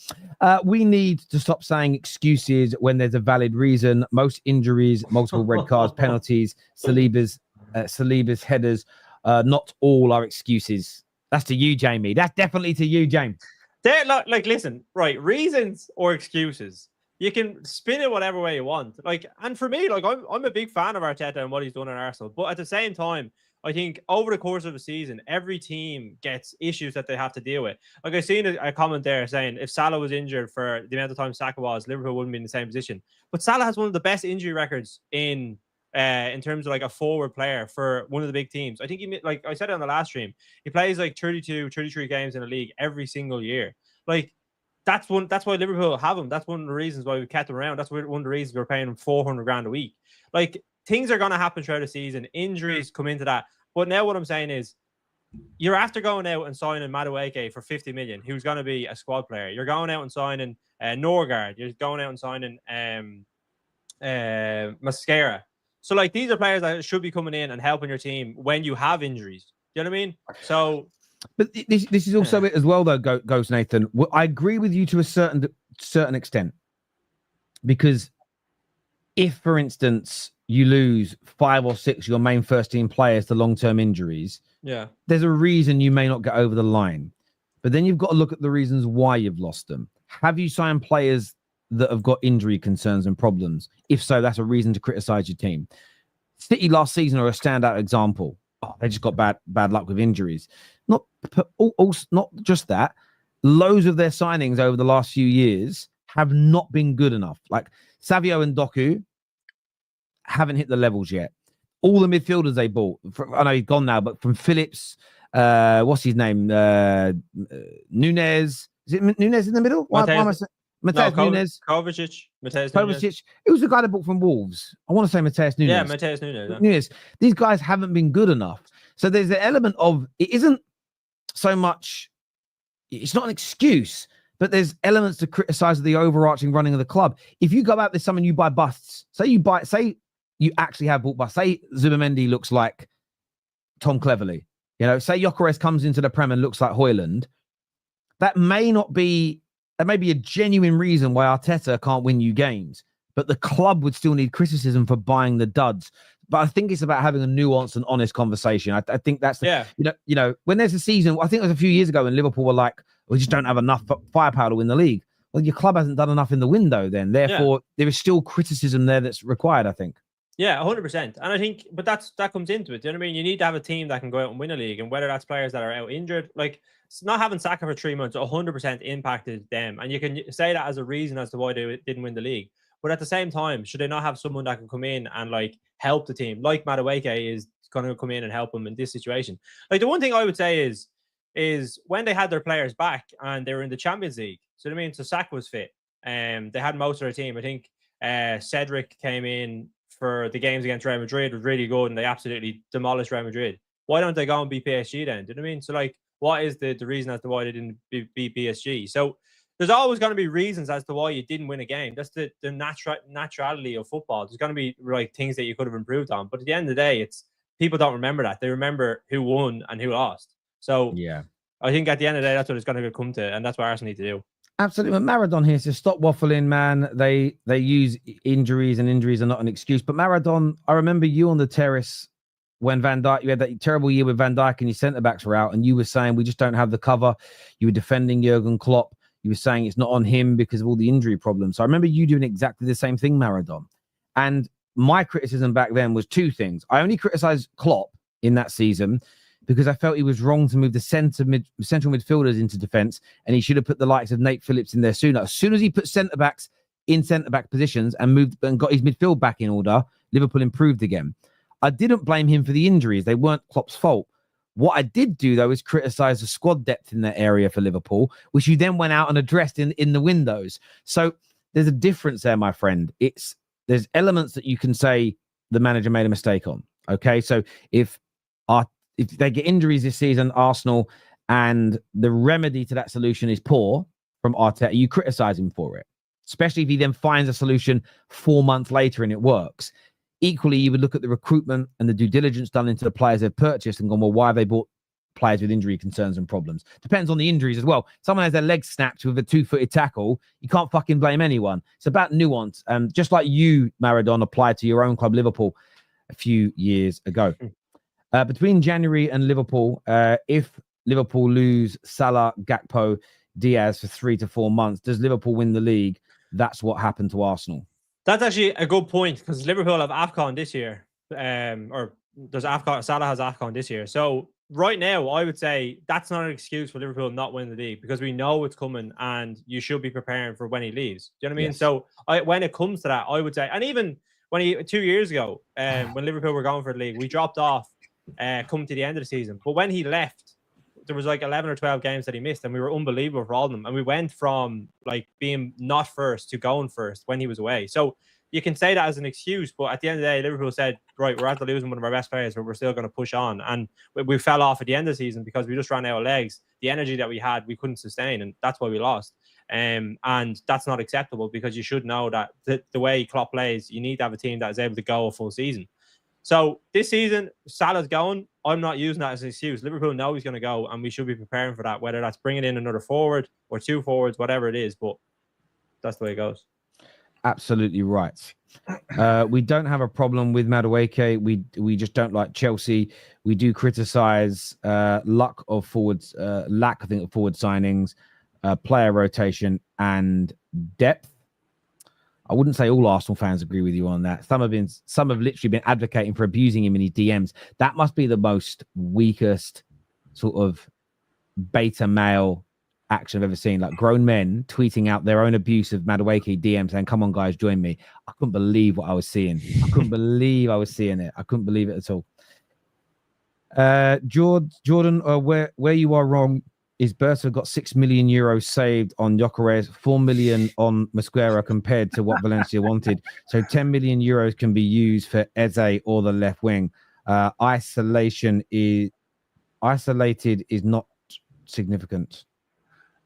We need to stop saying excuses when there's a valid reason. Most injuries, multiple red cards, penalties, Saliba's headers. Not all are excuses. That's to you, Jamie. That's definitely to you, James. They're like, listen, right? Reasons or excuses. You can spin it whatever way you want. And for me, I'm a big fan of Arteta and what he's done at Arsenal. But at the same time, I think over the course of a season, every team gets issues that they have to deal with. Like I seen a comment there saying if Salah was injured for the amount of time Saka was, Liverpool wouldn't be in the same position. But Salah has one of the best injury records in terms of like a forward player for one of the big teams. I think like I said it on the last stream, he plays like 32, 33 games in a league every single year. That's why Liverpool have him. That's one of the reasons why we kept him around. That's one of the reasons we're paying him 400 grand a week. Things are going to happen throughout the season. Injuries come into that. But now what I'm saying is, you're after going out and signing Madueke for 50 million, who's going to be a squad player. You're going out and signing Norgard. You're going out and signing Mosquera. So these are players that should be coming in and helping your team when you have injuries. Do you know what I mean? So. But this is also it as well, though, Ghost Nathan. I agree with you to a certain extent. Because if, for instance, you lose 5 or 6 of your main first-team players to long-term injuries, there's a reason you may not get over the line. But then you've got to look at the reasons why you've lost them. Have you signed players that have got injury concerns and problems? If so, that's a reason to criticize your team. City last season are a standout example. They just got bad luck with injuries. Not just that. Loads of their signings over the last few years have not been good enough. Like Savio and Doku haven't hit the levels yet. all the midfielders they bought. I know he's gone now, but from Phillips, what's his name? Nunez. Is it Nunez in the middle? Mateus Nunez. Kovacic. It was the guy that bought from Wolves. I want to say Mateus Nunez. Yeah, Mateus Nunez. Nunez. These guys haven't been good enough. So there's an element of, it isn't so much, it's not an excuse, but there's elements to criticize the overarching running of the club. If you go out this summer and you buy busts, say you actually have bought busts, say Zubimendi looks like Tom Cleverley, say Gyökeres comes into the Prem and looks like Højlund, that may be a genuine reason why Arteta can't win you games, but the club would still need criticism for buying the duds. But I think it's about having a nuanced and honest conversation. I think that's when there's a season, I think it was a few years ago when Liverpool were like, we just don't have enough firepower to win the league. Well, your club hasn't done enough in the window then. Therefore, there is still criticism there that's required, I think. Yeah, 100%. And I think, but that comes into it. Do you know what I mean? You need to have a team that can go out and win a league, and whether that's players that are out injured, like not having Saka for 3 months, 100% impacted them. And you can say that as a reason as to why they didn't win the league. But at the same time, should they not have someone that can come in and like help the team, like Madueke is going to come in and help them in this situation? Like the one thing I would say is when they had their players back and they were in the Champions League. So I mean, so Saka was fit, they had most of their team. I think Cedric came in for the games against Real Madrid, was really good, and they absolutely demolished Real Madrid. Why don't they go and beat PSG then? Do you know what I mean? So like, what is the reason as to why they didn't beat PSG? So there's always going to be reasons as to why you didn't win a game. That's the naturality of football. There's going to be like things that you could have improved on. But at the end of the day, it's people don't remember that. They remember who won and who lost. So yeah, I think at the end of the day, that's what it's going to come to. And that's what Arsenal need to do. Absolutely. Maradon here says, stop waffling, man. They use injuries, and injuries are not an excuse. But Maradon, I remember you on the terrace when Van Dijk, you had that terrible year with Van Dijk and your centre-backs were out, and you were saying, we just don't have the cover. You were defending Jurgen Klopp. You were saying it's not on him because of all the injury problems. So I remember you doing exactly the same thing, Maradon. And my criticism back then was two things. I only criticized Klopp in that season because I felt he was wrong to move the central midfielders into defense, and he should have put the likes of Nate Phillips in there sooner. As soon as he put centre-backs in centre-back positions and moved and got his midfield back in order, Liverpool improved again. I didn't blame him for the injuries. They weren't Klopp's fault. What I did do, though, is criticize the squad depth in that area for Liverpool, which you then went out and addressed in the windows. So there's a difference there, my friend. There's elements that you can say the manager made a mistake on. Okay, so if they get injuries this season, Arsenal, and the remedy to that solution is poor from Arteta, you criticize him for it, especially if he then finds a solution 4 months later and it works. Equally, you would look at the recruitment and the due diligence done into the players they've purchased and gone, well, why have they bought players with injury concerns and problems? Depends on the injuries as well. Someone has their legs snapped with a 2-footed tackle. You can't fucking blame anyone. It's about nuance. Just like you, Maradon, applied to your own club, Liverpool, a few years ago. Between January and Liverpool, if Liverpool lose Salah, Gakpo, Diaz for 3 to 4 months, does Liverpool win the league? That's what happened to Arsenal. That's actually a good point because Liverpool have AFCON this year, or does AFCON? Salah has AFCON this year. So right now, I would say that's not an excuse for Liverpool not winning the league because we know it's coming and you should be preparing for when he leaves. Do you know what I mean? Yes. So when it comes to that, I would say, and even when 2 years ago, when Liverpool were going for the league, we dropped off coming to the end of the season. But when he left, there was like 11 or 12 games that he missed, and we were unbelievable for all of them. And we went from like being not first to going first when he was away. So you can say that as an excuse, but at the end of the day, Liverpool said, right, we're after losing one of our best players, but we're still going to push on. And we fell off at the end of the season because we just ran out of legs. The energy that we had, we couldn't sustain, and that's why we lost. And that's not acceptable because you should know that the way Klopp plays, you need to have a team that is able to go a full season. So this season, Salah's going. I'm not using that as an excuse. Liverpool know he's going to go, and we should be preparing for that, whether that's bringing in another forward or 2 forwards, whatever it is. But that's the way it goes. Absolutely right. We don't have a problem with Madueke. We just don't like Chelsea. We do criticize lack of forward signings, player rotation, and depth. I wouldn't say all Arsenal fans agree with you on that. Some have literally been advocating for abusing him in his DMs. That must be the most weakest sort of beta male action I've ever seen. Like grown men tweeting out their own abuse of Madueke DM saying, "Come on, guys, join me." I couldn't believe what I was seeing. I couldn't believe I was seeing it. I couldn't believe it at all. Jordan, where you are wrong is Berta got 6 million euros saved on Gyokeres, 4 million on Mosquera compared to what Valencia wanted. So 10 million euros can be used for Eze or the left wing. Isolated is not significant.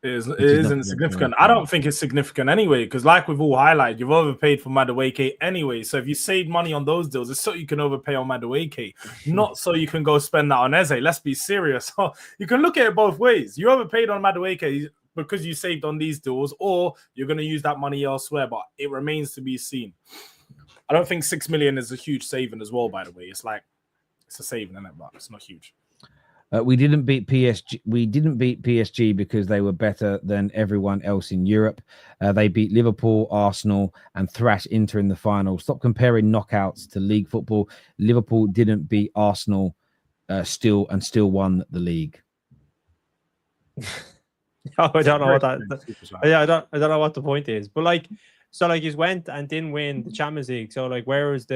It isn't significant. I don't think it's significant anyway, because like we've all highlighted, you've overpaid for Madueke anyway. So if you save money on those deals, it's so you can overpay on Madueke, not so you can go spend that on Eze. Let's be serious. You can look at it both ways. You overpaid on Madueke because you saved on these deals, or you're going to use that money elsewhere, but it remains to be seen. I don't think 6 million is a huge saving as well, by the way. It's a saving, isn't it? But it's not huge. We didn't beat PSG. We didn't beat PSG because they were better than everyone else in Europe. They beat Liverpool, Arsenal, and thrashed Inter in the final. Stop comparing knockouts to league football. Liverpool didn't beat Arsenal still won the league. I don't know what that. Yeah, I don't know what the point is. But you went and didn't win the Champions League. So what was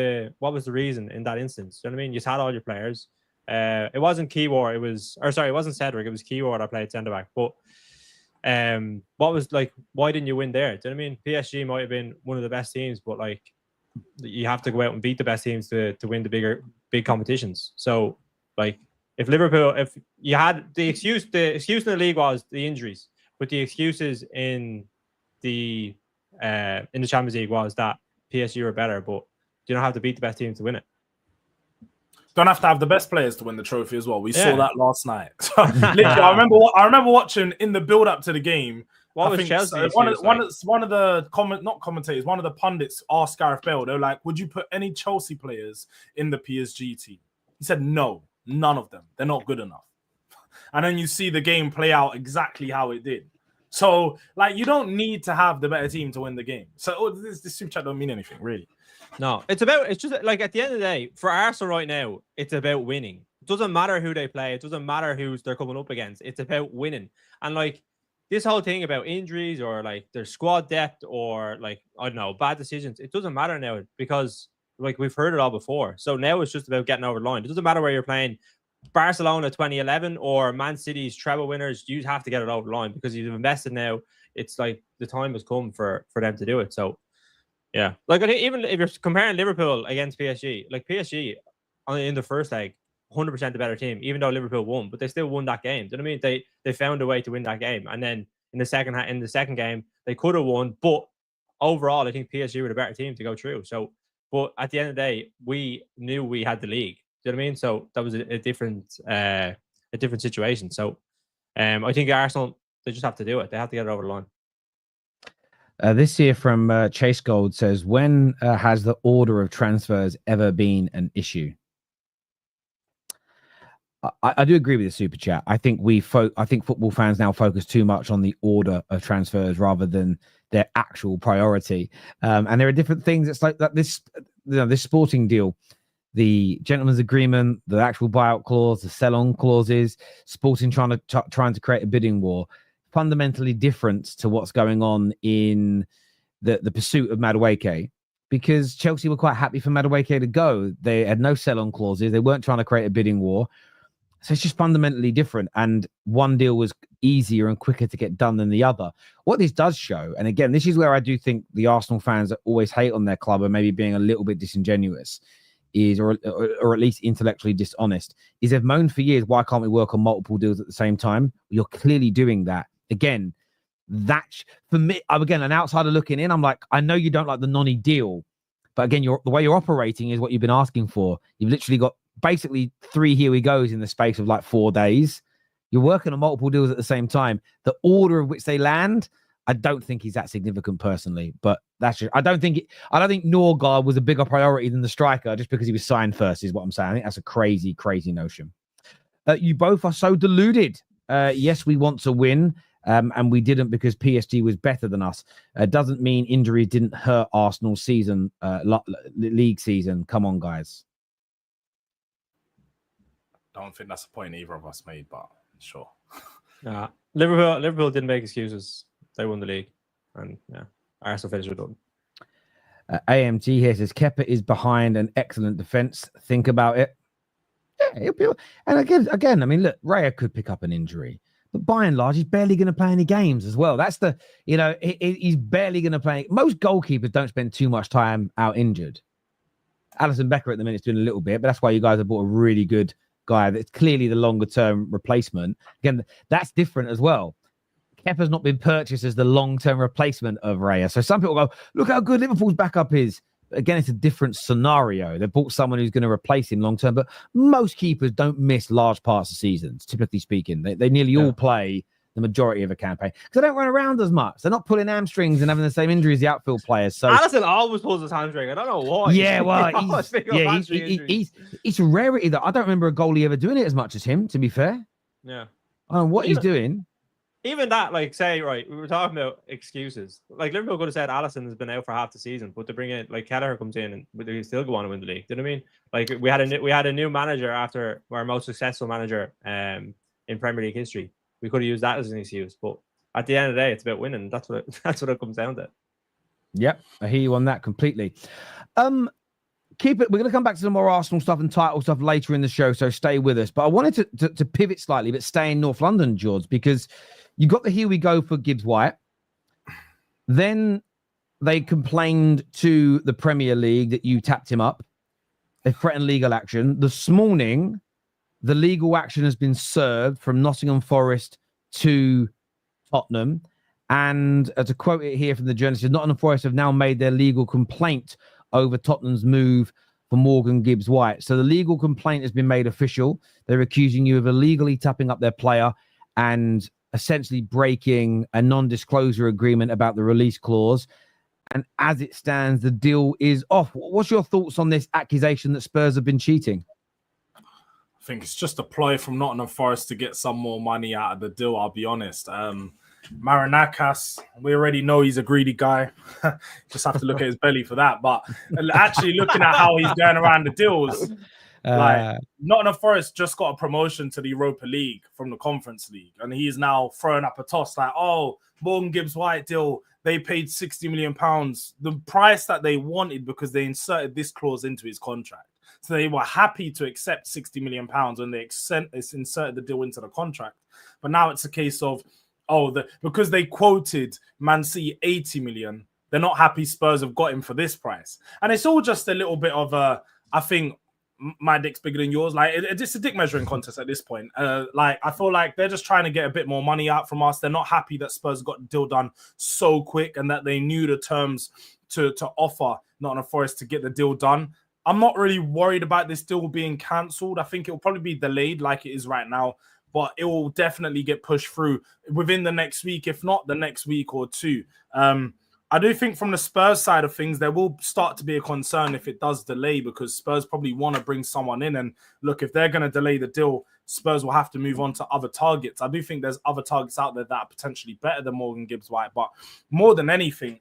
the reason in that instance? Do you know what I mean? You had all your players. It wasn't Keywar, it wasn't Cedric, it was Keywar that played centre back. But why didn't you win there? Do you know what I mean? PSG might have been one of the best teams, but you have to go out and beat the best teams to win the big competitions. So if you had the excuse in the league was the injuries, but the excuses in the Champions League was that PSG were better, but you don't have to beat the best team to win it. Don't have to have the best players to win the trophy as well. We saw that last night. So, literally, I remember watching in the build-up to the game. What was Chelsea? One of the commentators, one of the pundits asked Gareth Bale, they're like, "Would you put any Chelsea players in the PSG team?" He said, "No, none of them. They're not good enough." And then you see the game play out exactly how it did. So, you don't need to have the better team to win the game. So, this super chat don't mean anything, really. No, it's just at the end of the day, for Arsenal right now, it's about winning. It doesn't matter who they play. It doesn't matter who they're coming up against. It's about winning. And this whole thing about injuries or their squad depth or I don't know, bad decisions, it doesn't matter now because we've heard it all before. So now it's just about getting over the line. It doesn't matter where you're playing Barcelona 2011 or Man City's treble winners. You have to get it over the line because you've invested now. It's the time has come for them to do it. So yeah, I think even if you're comparing Liverpool against PSG, PSG in the first leg, 100% the better team, even though Liverpool won, but they still won that game. Do you know what I mean? They found a way to win that game, and then in the second game, they could have won, but overall, I think PSG were the better team to go through. So, but at the end of the day, we knew we had the league. Do you know what I mean? So that was a different situation. So, I think Arsenal, they just have to do it. They have to get it over the line. This here from Chase Gold says, when has the order of transfers ever been an issue? I do agree with the super chat. I think I think football fans now focus too much on the order of transfers rather than their actual priority. And there are different things. It's like that. This sporting deal, the gentleman's agreement, the actual buyout clause, the sell-on clauses, Sporting trying to create a bidding war. Fundamentally different to what's going on in the pursuit of Madueke, because Chelsea were quite happy for Madueke to go. They had no sell-on clauses. They weren't trying to create a bidding war. So it's just fundamentally different. And one deal was easier and quicker to get done than the other. What this does show, and again, this is where I do think the Arsenal fans that always hate on their club and maybe being a little bit disingenuous is, or at least intellectually dishonest, is they've moaned for years, why can't we work on multiple deals at the same time? You're clearly doing that. Again, that for me, again, an outsider looking in, I'm like, I know you don't like the Noni deal, but again, the way you're operating is what you've been asking for. You've literally got basically 3 here we goes in the space of 4 days. You're working on multiple deals at the same time. The order of which they land, I don't think is that significant personally, but that's just, I don't think Norgard was a bigger priority than the striker just because he was signed first is what I'm saying. I think that's a crazy, crazy notion. You both are so deluded. Yes, we want to win. And we didn't because PSG was better than us. Doesn't mean injuries didn't hurt Arsenal's season, league season. Come on, guys. I don't think that's the point either of us made, but sure. Liverpool didn't make excuses. They won the league, and Arsenal finished with them. AMT here says Kepa is behind an excellent defense. Think about it. Yeah, he'll be. And again, I mean, look, Raya could pick up an injury, but by and large, he's barely going to play any games as well. That's he's barely going to play. Most goalkeepers don't spend too much time out injured. Alisson Becker at the minute is doing a little bit, but that's why you guys have bought a really good guy that's clearly the longer term replacement. Again, that's different as well. Kepa's not been purchased as the long-term replacement of Raya. So some people go, look how good Liverpool's backup is. Again, it's a different scenario. They bought someone who's going to replace him long-term, but most keepers don't miss large parts of seasons, typically speaking. They nearly all play the majority of a campaign because they don't run around as much. They're not pulling hamstrings and having the same injury as the outfield players. So Alisson always pulls his hamstring. I don't know why. Yeah, well, it's a rarity that I don't remember a goalie ever doing it as much as him, to be fair. Yeah. I don't know what he's doing. Even that, we were talking about excuses. Like, Liverpool could have said Alisson has been out for half the season, but to bring in, Kelleher comes in and they still go on to win the league. Do you know what I mean? Like, we had a new manager after our most successful manager in Premier League history. We could have used that as an excuse, but at the end of the day, it's about winning. That's what it comes down to. Yep, I hear you on that completely. Keep it. We're going to come back to some more Arsenal stuff and title stuff later in the show, so stay with us. But I wanted to pivot slightly, but stay in North London, Jords, because you got the here we go for Gibbs-White. Then they complained to the Premier League that you tapped him up. They threatened legal action. This morning, the legal action has been served from Nottingham Forest to Tottenham. And to quote it here from the journalist, Nottingham Forest have now made their legal complaint over Tottenham's move for Morgan Gibbs-White. So the legal complaint has been made official. They're accusing you of illegally tapping up their player and essentially breaking a non-disclosure agreement about the release clause. And as it stands, the deal is off. What's your thoughts on this accusation that Spurs have been cheating? I think it's just a ploy from Nottingham Forest to get some more money out of the deal, I'll be honest. Marinakas, we already know he's a greedy guy. Just have to look at his belly for that. But actually looking at how he's going around the deals, Nottingham Forest just got a promotion to the Europa League from the Conference League. And he's now throwing up a toss like, Morgan Gibbs-White deal, they paid £60 million. The price that they wanted because they inserted this clause into his contract. So they were happy to accept £60 million when they inserted the deal into the contract. But now it's a case of, because they quoted Man City 80 million, they're not happy Spurs have got him for this price. And it's all just a little bit of I think my dick's bigger than yours. It's a dick measuring contest at this point. I feel like they're just trying to get a bit more money out from us. They're not happy that Spurs got the deal done so quick and that they knew the terms to offer Nottingham Forest to get the deal done. I'm not really worried about this deal being cancelled. I think it will probably be delayed like it is right now, but it will definitely get pushed through within the next week, if not the next week or two. I do think from the Spurs side of things, there will start to be a concern if it does delay, because Spurs probably want to bring someone in. And look, if they're going to delay the deal, Spurs will have to move on to other targets. I do think there's other targets out there that are potentially better than Morgan Gibbs-White. But more than anything,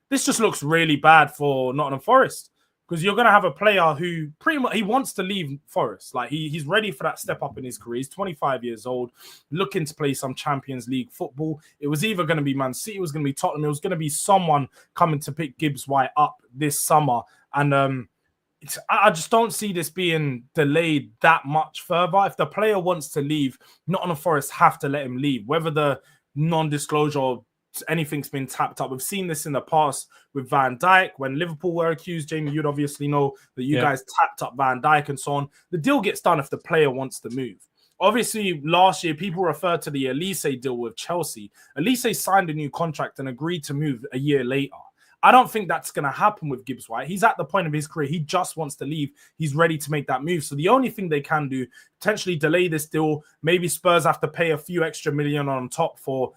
this just looks really bad for Nottingham Forest. Because you're going to have a player who pretty much, he wants to leave Forest. He's ready for that step up in his career. He's 25 years old, looking to play some Champions League football. It was either going to be Man City, it was going to be Tottenham, it was going to be someone coming to pick Gibbs-White up this summer. And I just don't see this being delayed that much further. If the player wants to leave, Nottingham Forest have to let him leave. Whether the non-disclosure or anything's been tapped up. We've seen this in the past with Van Dijk when Liverpool were accused. Jamie, you'd obviously know that you guys tapped up Van Dijk and so on. The deal gets done if the player wants to move. Obviously, last year, people referred to the Elise deal with Chelsea. Elise signed a new contract and agreed to move a year later. I don't think that's going to happen with Gibbs-White. He's at the point of his career. He just wants to leave. He's ready to make that move. So the only thing they can do, potentially delay this deal. Maybe Spurs have to pay a few extra million on top for,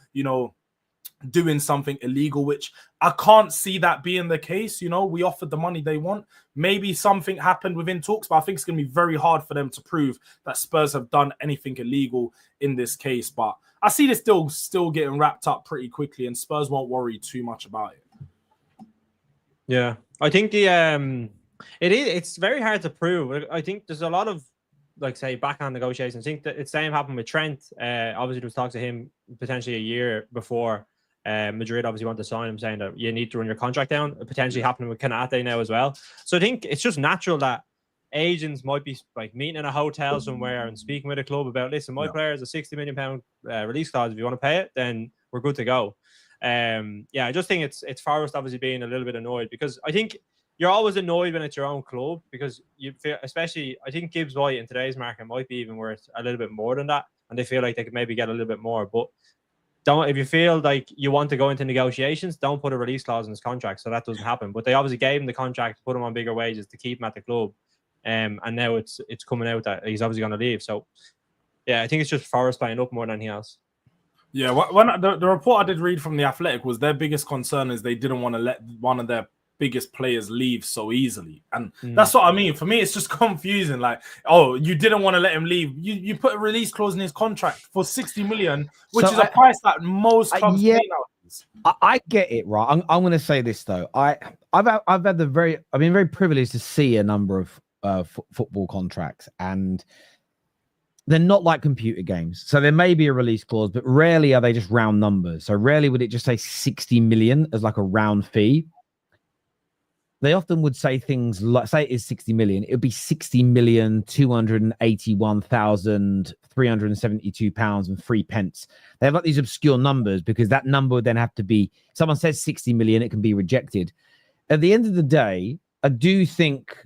doing something illegal, which I can't see that being the case. We offered the money they want. Maybe something happened within talks, but I think it's going to be very hard for them to prove that Spurs have done anything illegal in this case. But I see this deal still getting wrapped up pretty quickly, and Spurs won't worry too much about it. Yeah, I think it's very hard to prove. I think there's a lot of like say backhand negotiations. I think that it's same happened with Trent. Obviously, there was talks to him potentially a year before. Madrid obviously want to sign him, saying that you need to run your contract down. Potentially happening with Kanate now as well. So I think it's just natural that agents might be like meeting in a hotel somewhere and speaking with a club about, listen, my player is a £60 million release clause. If you want to pay it, then we're good to go. I just think it's Forest obviously being a little bit annoyed, because I think you're always annoyed when it's your own club, because you feel, especially I think Gibbs-White in today's market might be even worth a little bit more than that, and they feel like they could maybe get a little bit more. But if you feel like you want to go into negotiations, don't put a release clause in his contract so that doesn't happen. But they obviously gave him the contract to put him on bigger wages to keep him at the club. And now it's coming out that he's obviously going to leave. So, yeah, I think it's just Forest playing up more than anything else. Yeah, when the report I did read from The Athletic was their biggest concern is they didn't want to let one of their biggest players leave so easily. And that's what I mean. For me, it's just confusing. Like, oh, you didn't want to let him leave. You put a release clause in his contract for 60 million, which is a price that most clubs pay nowadays. I get it, right? I'm going to say this though. I've been very privileged to see a number of football contracts, and they're not like computer games. So there may be a release clause, but rarely are they just round numbers. So rarely would it just say 60 million as like a round fee. They often would say things like, say it is 60 million, it would be 60,281,372 pounds and 3 pence. They have like these obscure numbers because that number would then have to be, someone says 60 million, it can be rejected. At the end of the day, I do think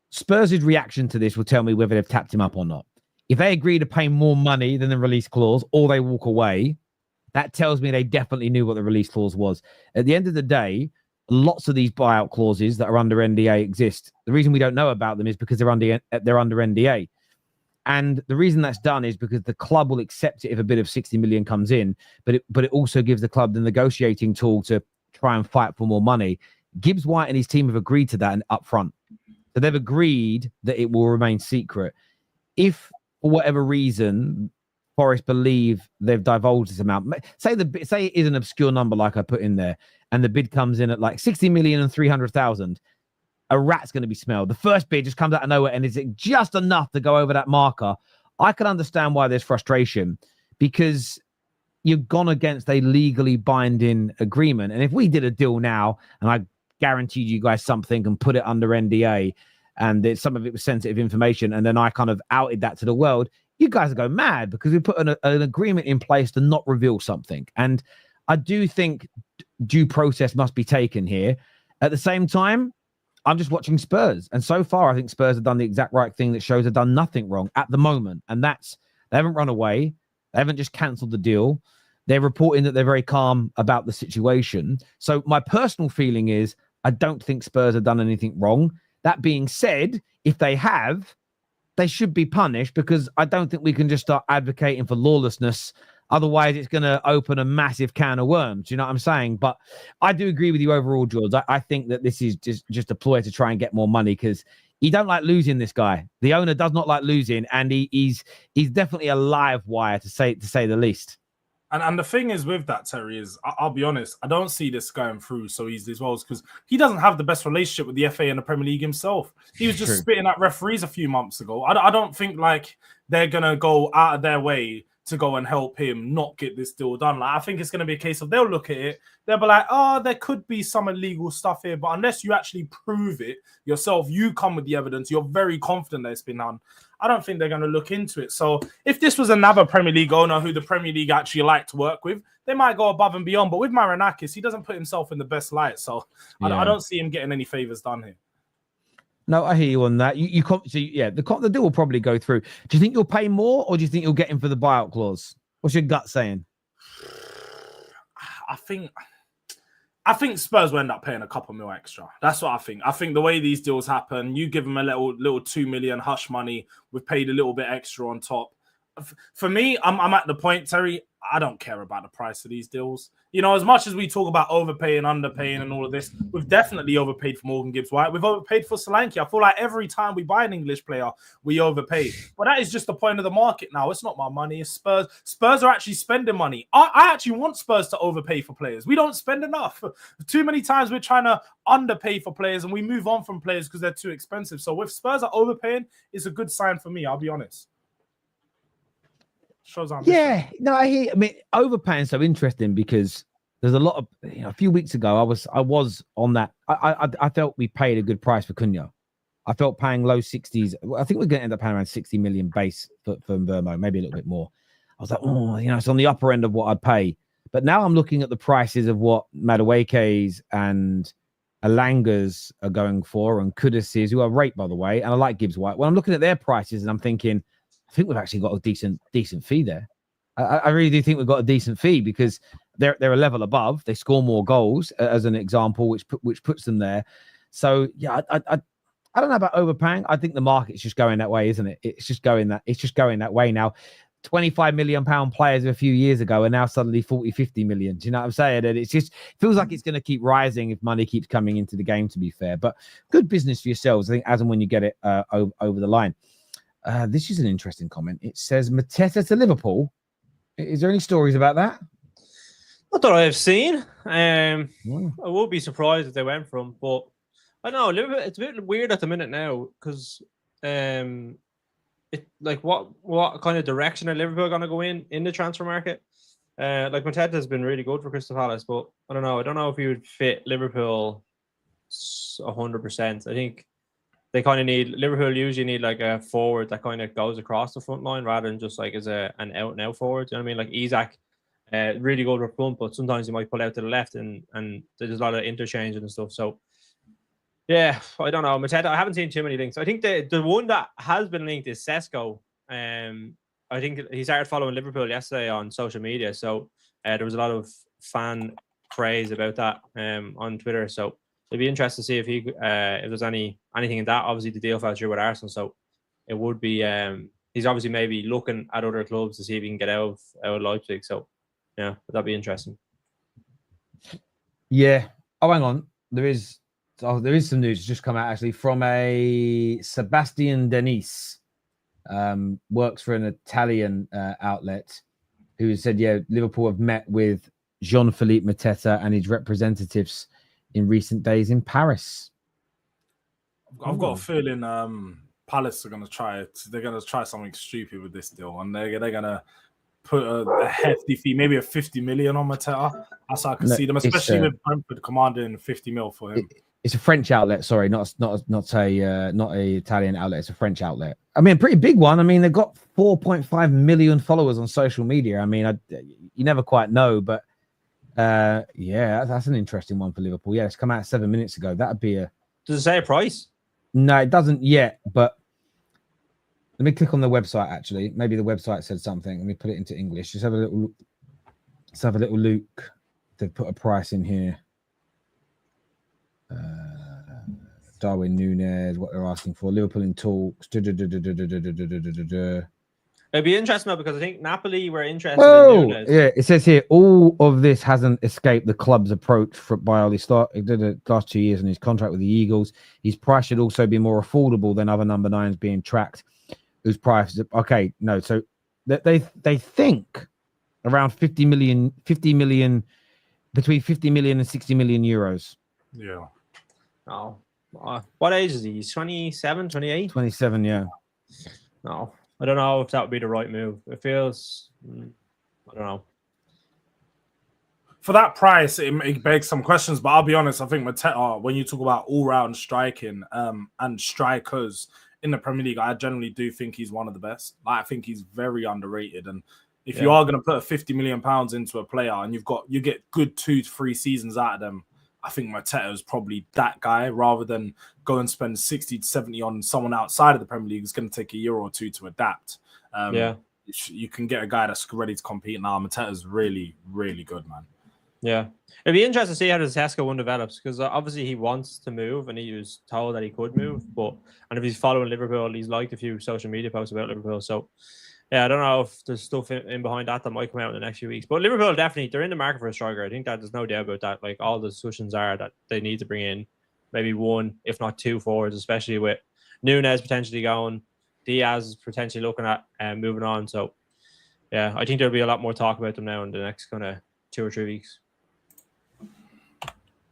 Spurs' reaction to this will tell me whether they've tapped him up or not. If they agree to pay more money than the release clause, or they walk away, that tells me they definitely knew what the release clause was. At the end of the day, lots of these buyout clauses that are under NDA exist. The reason we don't know about them is because they're under NDA. And the reason that's done is because the club will accept it if a bid of 60 million comes in, but it also gives the club the negotiating tool to try and fight for more money. Gibbs-White and his team have agreed to that up front. So they've agreed that it will remain secret. If, for whatever reason, Forest believe they've divulged this amount, say it is an obscure number like I put in there, and the bid comes in at like 60 million and 300,000, a rat's going to be smelled. The first bid just comes out of nowhere, and is it just enough to go over that marker? I can understand why there's frustration, because you've gone against a legally binding agreement. And if we did a deal now, and I guaranteed you guys something and put it under NDA, and some of it was sensitive information, and then I kind of outed that to the world, you guys would go mad, because we put an agreement in place to not reveal something. And I do think due process must be taken here. At the same time, I'm just watching Spurs. And so far, I think Spurs have done the exact right thing that shows they've done nothing wrong at the moment. And that's, they haven't run away. They haven't just cancelled the deal. They're reporting that they're very calm about the situation. So my personal feeling is I don't think Spurs have done anything wrong. That being said, if they have, they should be punished, because I don't think we can just start advocating for lawlessness. Otherwise, it's going to open a massive can of worms. You know what I'm saying? But I do agree with you overall, Jords. I think that this is just a ploy to try and get more money, because he don't like losing, this guy. The owner does not like losing, and he's definitely a live wire, to say the least. And the thing is with that, Terry, is I'll be honest, I don't see this going through so easily as well, because he doesn't have the best relationship with the FA and the Premier League himself. He was just spitting at referees a few months ago. I don't think like they're going to go out of their way to go and help him not get this deal done. Like, I think it's going to be a case of they'll look at it, they'll be like, oh, there could be some illegal stuff here, but unless you actually prove it yourself, you come with the evidence, you're very confident that it's been done, I don't think they're going to look into it. So if this was another Premier League owner who the Premier League actually like to work with, they might go above and beyond. But with Marinakis, he doesn't put himself in the best light. So yeah. I don't see him getting any favours done here. No, I hear you on that. The deal will probably go through. Do you think you'll pay more, or do you think you'll get him for the buyout clause? What's your gut saying? I think Spurs will end up paying a couple mil extra. That's what I think. I think the way these deals happen, you give them a little 2 million hush money, we've paid a little bit extra on top. For me, I'm at the point, Terry, I don't care about the price of these deals. You know, as much as we talk about overpaying, underpaying, and all of this, we've definitely overpaid for Morgan Gibbs-White. We've overpaid for Solanke. I feel like every time we buy an English player, we overpay. But that is just the point of the market now. It's not my money. It's Spurs. Spurs are actually spending money. I actually want Spurs to overpay for players. We don't spend enough. Too many times we're trying to underpay for players, and we move on from players because they're too expensive. So if Spurs are overpaying, it's a good sign for me. I'll be honest. Shows ambition. Yeah, no, I mean, overpaying so interesting because there's a lot of, a few weeks ago, I was on that. I felt we paid a good price for Cunha. I felt paying low 60s. I think we're going to end up paying around 60 million base for Vermo, maybe a little bit more. I was like, oh, it's on the upper end of what I'd pay. But now I'm looking at the prices of what Madueke's and Alanga's are going for, and Kudus's, who are rate, by the way, and I like Gibbs-White. When I'm looking at their prices and I'm thinking, I think we've actually got a decent fee there. I really do think we've got a decent fee because they're a level above. They score more goals, as an example, which puts them there. So yeah, I don't know about overpaying. I think the market's just going that way, isn't it? It's just going that way now. 25 million pound players a few years ago are now suddenly 40, 50 million. Do you know what I'm saying? And it feels like it's going to keep rising if money keeps coming into the game, to be fair. But good business for yourselves, I think, as and when you get it over the line. This is an interesting comment. It says Mateta to Liverpool. Is there any stories about that? Not that I've seen. I would be surprised if they went from, but I don't know. Liverpool, it's a bit weird at the minute now because what kind of direction are Liverpool going to go in the transfer market? Like Mateta has been really good for Crystal Palace, but I don't know. I don't know if he would fit Liverpool 100%. I think they kind of Liverpool usually need like a forward that kind of goes across the front line rather than just like as an out and out forward. You know what I mean? Like Isaac, really good up front, but sometimes he might pull out to the left and there's a lot of interchange and stuff. So yeah, I don't know. Mateta, I haven't seen too many links. I think the one that has been linked is Sesko. I think he started following Liverpool yesterday on social media. So there was a lot of fan praise about that on Twitter. So it'd be interesting to see if if there's anything in that. Obviously, the deal fell through with Arsenal, so it would be. He's obviously maybe looking at other clubs to see if he can get out of Leipzig. So yeah, that'd be interesting. Yeah. Oh, hang on. There is some news just come out actually from a Sebastian Denis, works for an Italian outlet, who said, yeah, Liverpool have met with Jean-Philippe Mateta and his representatives in recent days in Paris. I've got a feeling Palace are going to try it. They're going to try something stupid with this deal, and they're going to put a hefty fee, maybe a 50 million on Mateta. That's how I can see them, especially with Brentford commanding 50 mil for him. It's a French outlet, sorry, not a Italian outlet. It's a French outlet. I mean, a pretty big one. I mean, they've got 4.5 million followers on social media. I mean, you never quite know, but yeah, that's an interesting one for Liverpool. Yeah, it's come out 7 minutes ago. That'd be a. Does it say a price? No, it doesn't yet. But let me click on the website. Actually, maybe the website said something. Let me put it into English. Just have a little. Let's have a little look. They've put a price in here. Darwin Núñez, what they're asking for. Liverpool in talks. It'd be interesting though, because I think Napoli were interested in Núñez. Yeah, it says here all of this hasn't escaped the club's approach by Oli. He did the last 2 years on his contract with the Eagles. His price should also be more affordable than other number 9s being tracked. Whose price? Okay, no. So they think around 50 million, between 50 million and 60 million euros. Yeah. Oh, what age is he? He's 27, 28? 27, yeah. No, I don't know if that would be the right move. It feels, I don't know. For that price, it begs some questions, but I'll be honest, I think Mateta, when you talk about all-round striking and strikers in the Premier League, I generally do think he's one of the best. I think he's very underrated, and if you are going to put 50 million pounds into a player and you get good 2 to 3 seasons out of them, I think Mateta is probably that guy rather than go and spend 60 to 70 on someone outside of the Premier League. It's going to take a year or two to adapt. You can get a guy that's ready to compete now. Mateta's really, really good, man. Yeah. It'd be interesting to see how the Sesko one develops, because obviously he wants to move and he was told that he could move. And if he's following Liverpool, he's liked a few social media posts about Liverpool. So I don't know if there's stuff in behind that might come out in the next few weeks. But Liverpool definitely, they're in the market for a striker. I think that there's no doubt about that. Like, all the discussions are that they need to bring in maybe one, if not two forwards, especially with Nunez potentially going, Diaz is potentially looking at moving on. So, yeah, I think there'll be a lot more talk about them now in the next kind of 2 or 3 weeks.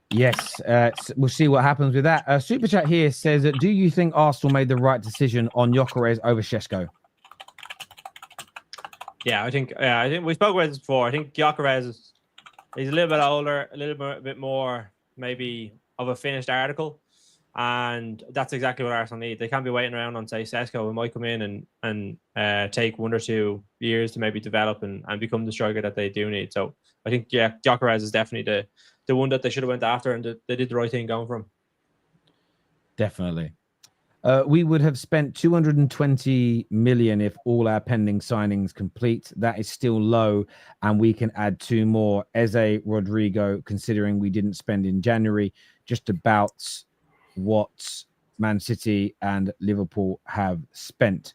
Yes, we'll see what happens with that. Super Chat here says, do you think Arsenal made the right decision on Gyokeres over Sesko? Yeah, I think we spoke about this before. I think Gyokeres he's a little bit older, a little bit more maybe of a finished article, and that's exactly what Arsenal need. They can't be waiting around on, say, Sesko, who might come in and take 1 or 2 years to maybe develop and become the striker that they do need. So I think, yeah, Gyökeres is definitely the one that they should have went after, and they did the right thing going for him. Definitely. We would have spent 220 million if all our pending signings complete. That is still low, and we can add 2 more. Eze, Rodrigo, considering we didn't spend in January, just about what Man City and Liverpool have spent.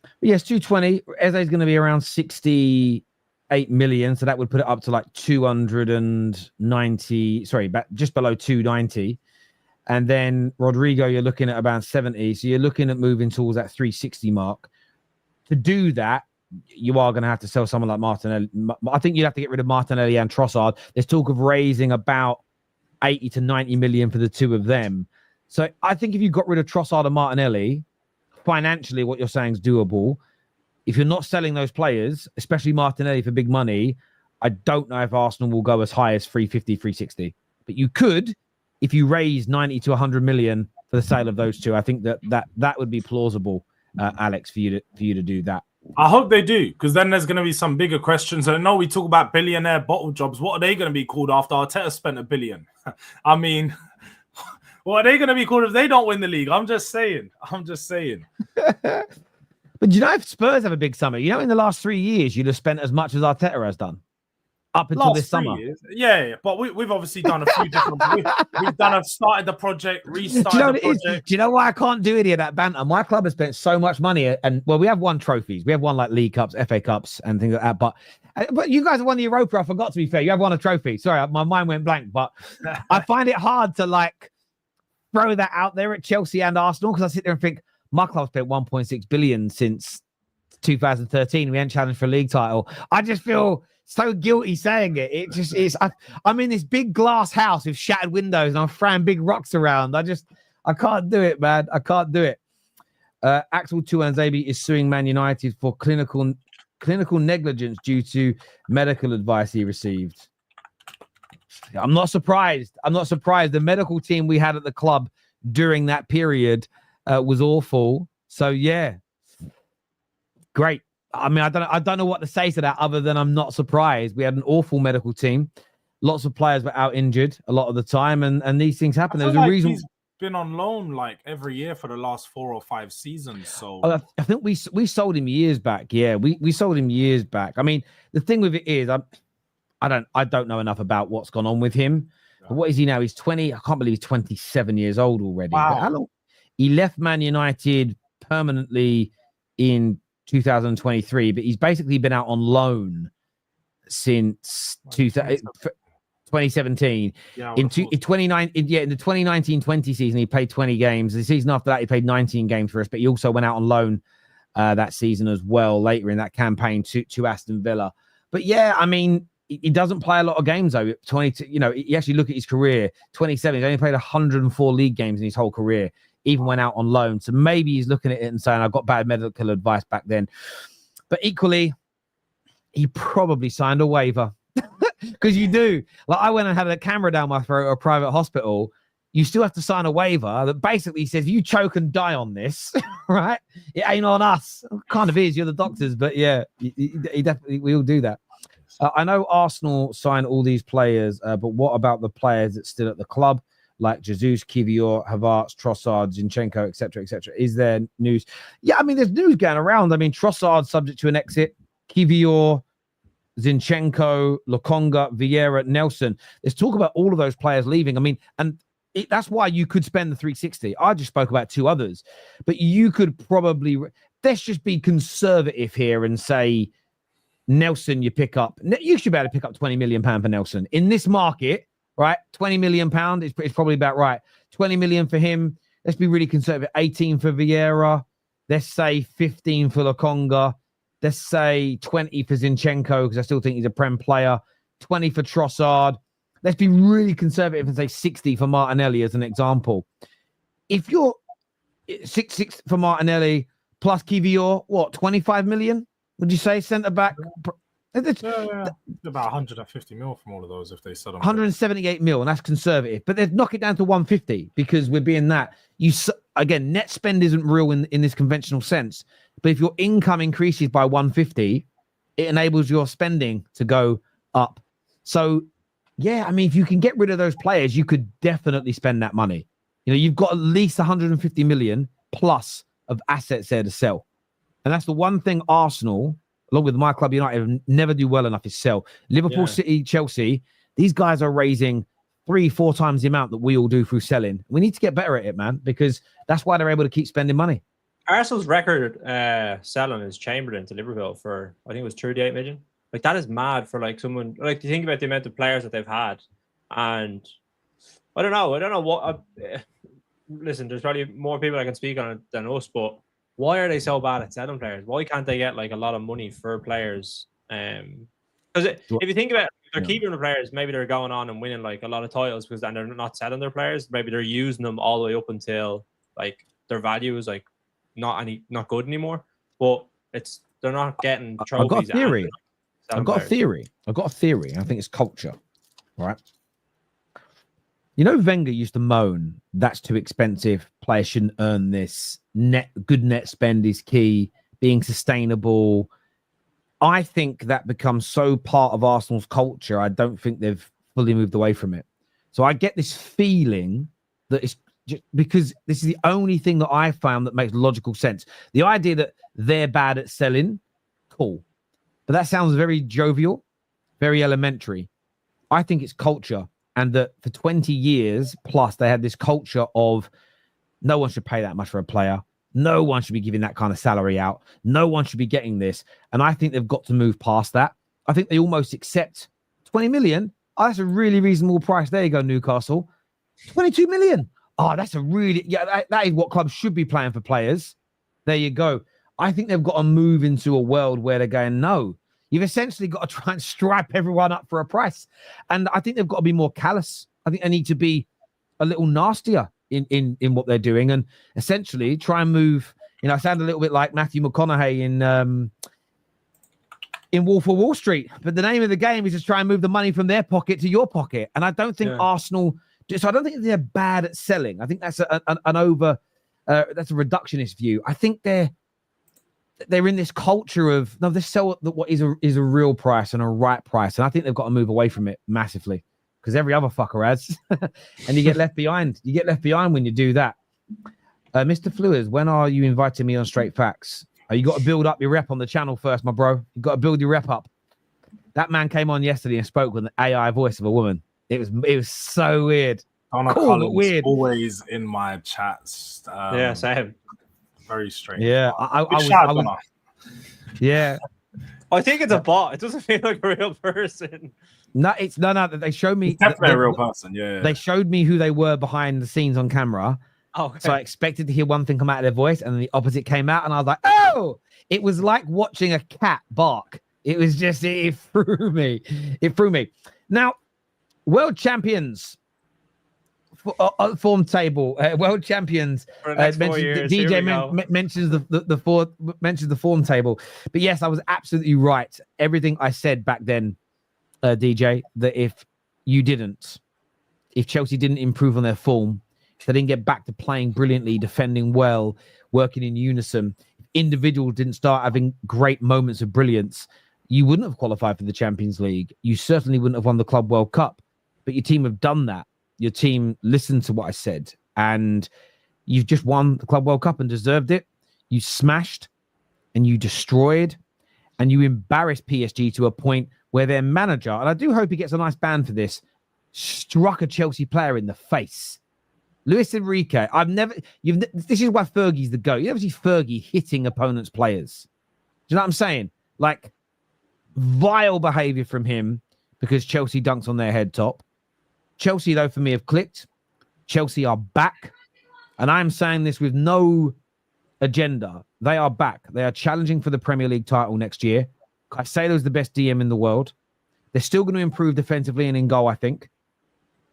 But yes, 220. Eze is going to be around 68 million, so that would put it up to like 290. Sorry, just below 290. And then Rodrigo, you're looking at about 70. So you're looking at moving towards that 360 mark. To do that, you are going to have to sell someone like Martinelli. I think you'd have to get rid of Martinelli and Trossard. There's talk of raising about 80 to 90 million for the 2 of them. So I think if you got rid of Trossard and Martinelli, financially, what you're saying is doable. If you're not selling those players, especially Martinelli for big money, I don't know if Arsenal will go as high as 350, 360. But you could, if you raise 90 to 100 million for the sale of those 2. I think that would be plausible, Alex, for you to do that. I hope they do, because then there's going to be some bigger questions. I know we talk about billionaire bottle jobs. What are they going to be called after Arteta spent $1 billion? I mean, what are they going to be called if they don't win the league? I'm just saying. But you know, if Spurs have a big summer, you know, in the last 3 years, you'd have spent as much as Arteta has done up until this summer. Yeah. But we've obviously done a few different. We've started the project, restarted the project. Do you know why I can't do any of that banter? My club has spent so much money, and well, we have won trophies. We have won like League Cups, FA Cups, and things like that. But you guys have won the Europa. I forgot, to be fair. You have won a trophy. Sorry, my mind went blank. But I find it hard to like throw that out there at Chelsea and Arsenal, because I sit there and think my club spent 1.6 billion since 2013. We haven't challenged for a league title. I just feel so guilty saying it. It just is. I'm in this big glass house with shattered windows, and I'm throwing big rocks around. I can't do it, man. I can't do it. Axel Tuanzebe is suing Man United for clinical negligence due to medical advice he received. I'm not surprised. The medical team we had at the club during that period was awful. So yeah, great. I mean, I don't know what to say to that other than I'm not surprised. We had an awful medical team. Lots of players were out injured a lot of the time, and these things happen. There's a reason. He's been on loan like every year for the last 4 or 5 seasons. So I think we sold him years back. Yeah, we sold him years back. I mean, the thing with it is, I don't know enough about what's gone on with him. But what is he now? He's 20. I can't believe he's 27 years old already. Wow. But how long? He left Man United permanently in 2023, but he's basically been out on loan since 2017. Yeah, in the 2019-20 season, he played 20 games. The season after that, he played 19 games for us, but he also went out on loan that season as well, later in that campaign to Aston Villa. But yeah, I mean, he doesn't play a lot of games though. 22, you know, you actually look at his career, 27, he's only played 104 league games in his whole career, even went out on loan. So maybe he's looking at it and saying, I got bad medical advice back then. But equally, he probably signed a waiver. Because you do. Like, I went and had a camera down my throat at a private hospital. You still have to sign a waiver that basically says, you choke and die on this, right? It ain't on us. It kind of is. You're the doctors. But yeah, he definitely, we all do that. I know Arsenal signed all these players, but what about the players that's still at the club, like Jesus, Kivior, Havertz, Trossard, Zinchenko, etc., etc.? Is there news? Yeah, I mean, there's news going around. I mean, Trossard subject to an exit, Kivior, Zinchenko, Lokonga, Vieira, Nelson. There's talk about all of those players leaving. I mean, and that's why you could spend the 360. I just spoke about 2 others, but you could probably let's just be conservative here and say Nelson, you should be able to pick up £20 million for Nelson in this market, right? £20 million is probably about right. 20 million for him. Let's be really conservative. 18 for Vieira. Let's say 15 for Lokonga. Let's say 20 for Zinchenko, because I still think he's a Prem player. 20 for Trossard. Let's be really conservative and say 60 for Martinelli as an example. If you're 6 for Martinelli plus Kivior, what, 25 million? Would you say centre back? About 150 mil from all of those if they sell them. 178 mil, and that's conservative. But they'd knock it down to 150 because we're being that. Again, net spend isn't real in this conventional sense. But if your income increases by 150, it enables your spending to go up. So, yeah, I mean, if you can get rid of those players, you could definitely spend that money. You know, you've got at least 150 million plus of assets there to sell. And that's the one thing Arsenal, along with my club United, never do well enough is sell. Liverpool, City, Chelsea, these guys are raising 3-4 times the amount that we all do through selling. We need to get better at it, man, because that's why they're able to keep spending money. Arsenal's record selling is Chamberlain to Liverpool for, I think it was 38 million. Like, that is mad for like someone, like, you think about the amount of players that they've had. And I don't know what, listen, there's probably more people I can speak on it than us, but why are they so bad at selling players? Why can't they get like a lot of money for players? Because if you think about it, if they're keeping the players, maybe they're going on and winning like a lot of titles because then they're not selling their players. Maybe they're using them all the way up until like their value is like not good anymore. But they're not getting trophies. I've got a theory. I think it's culture, right? You know, Wenger used to moan, that's too expensive. Players shouldn't earn this. Good net spend is key. Being sustainable. I think that becomes so part of Arsenal's culture. I don't think they've fully moved away from it. So I get this feeling that it's just because this is the only thing that I found that makes logical sense. The idea that they're bad at selling, cool. But that sounds very jovial, very elementary. I think it's culture. And that for 20 years plus, they had this culture of no one should pay that much for a player. No one should be giving that kind of salary out. No one should be getting this. And I think they've got to move past that. I think they almost accept 20 million. Oh, that's a really reasonable price. There you go, Newcastle. 22 million. Oh, that's a really, that is what clubs should be playing for players. There you go. I think they've got to move into a world where they're going, no. You've essentially got to try and stripe everyone up for a price. And I think they've got to be more callous. I think they need to be a little nastier in what they're doing and essentially try and move. I sound a little bit like Matthew McConaughey in Wolf of Wall Street. But the name of the game is to try and move the money from their pocket to your pocket. And I don't think Arsenal... So I don't think they're bad at selling. I think that's that's a reductionist view. I think they're in this culture of no, they sell what is a real price and a right price, and I think they've got to move away from it massively because every other fucker has, and you get left behind. You get left behind when you do that. Mr. Fluids, when are you inviting me on Straight Facts? You got to build up your rep on the channel first, my bro. You got to build your rep up. That man came on yesterday and spoke with an AI voice of a woman. It was so weird. Donna cool, Collins, but weird. Always in my chats. Same. Very strange. Yeah, I was, yeah. I think it's a bot. It doesn't feel like a real person. No, no. They showed me. It's definitely a real person. Yeah. They showed me who they were behind the scenes on camera. Oh, okay. So I expected to hear one thing come out of their voice, and then the opposite came out, and I was like, "Oh!" It was like watching a cat bark. It was just it threw me. It threw me. Now, world champions. Form table, world champions. DJ mentions the form table, but yes, I was absolutely right. Everything I said back then, DJ, that if Chelsea didn't improve on their form, if they didn't get back to playing brilliantly, defending well, working in unison, if individuals didn't start having great moments of brilliance, you wouldn't have qualified for the Champions League. You certainly wouldn't have won the Club World Cup. But your team have done that. Your team listened to what I said, and you've just won the Club World Cup and deserved it. You smashed and you destroyed and you embarrassed PSG to a point where their manager, and I do hope he gets a nice ban for this, struck a Chelsea player in the face. Luis Enrique, this is why Fergie's the GOAT. You never see Fergie hitting opponents' players. Do you know what I'm saying? Like, vile behavior from him because Chelsea dunks on their head top. Chelsea, though, for me, have clicked. Chelsea are back. And I'm saying this with no agenda. They are back. They are challenging for the Premier League title next year. Caicedo's the best DM in the world. They're still going to improve defensively and in goal, I think.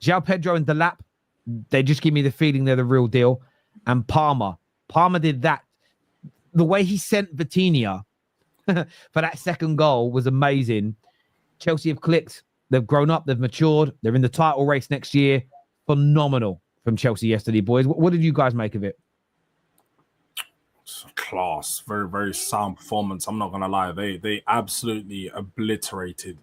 João Pedro and Delap, they just give me the feeling they're the real deal. And Palmer did that. The way he sent Vitinha for that second goal was amazing. Chelsea have clicked. They've grown up. They've matured. They're in the title race next year. Phenomenal from Chelsea yesterday, boys. What did you guys make of it? Class. Very, very sound performance. I'm not going to lie. They absolutely obliterated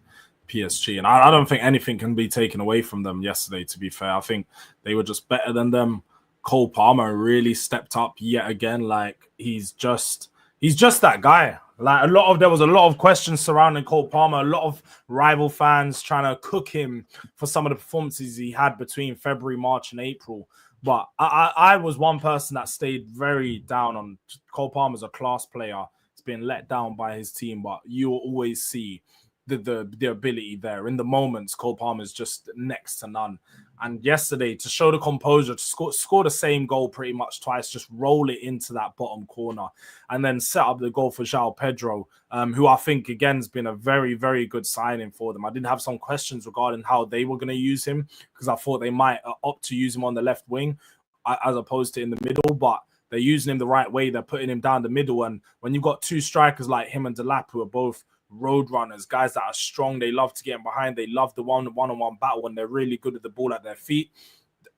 PSG. And I don't think anything can be taken away from them yesterday, to be fair. I think they were just better than them. Cole Palmer really stepped up yet again. Like, he's just that guy. Like, there was a lot of questions surrounding Cole Palmer, a lot of rival fans trying to cook him for some of the performances he had between February, March, and April. But I was one person that stayed very down on Cole Palmer's a class player. He's been let down by his team, but you will always see the ability there. In the moments, Cole Palmer is just next to none. And yesterday, to show the composure, to score the same goal pretty much twice, just roll it into that bottom corner, and then set up the goal for João Pedro, who I think, again, has been a very, very good signing for them. I did have some questions regarding how they were going to use him, because I thought they might opt to use him on the left wing as opposed to in the middle, but they're using him the right way. They're putting him down the middle, and when you've got two strikers like him and Delap, who are both road runners, guys that are strong, they love to get in behind, they love the one-on-one battle, and they're really good at the ball at their feet.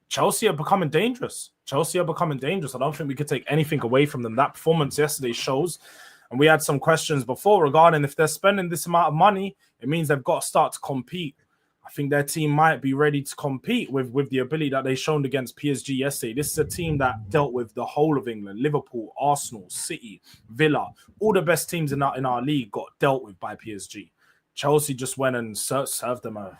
Chelsea are becoming dangerous. I don't think we could take anything away from them. That performance yesterday shows, and we had some questions before regarding if they're spending this amount of money, it means they've got to start to compete. I think their team might be ready to compete with the ability that they shown against PSG yesterday. This is a team that dealt with the whole of England, Liverpool, Arsenal, City, Villa. All the best teams in our league got dealt with by PSG. Chelsea just went and served them on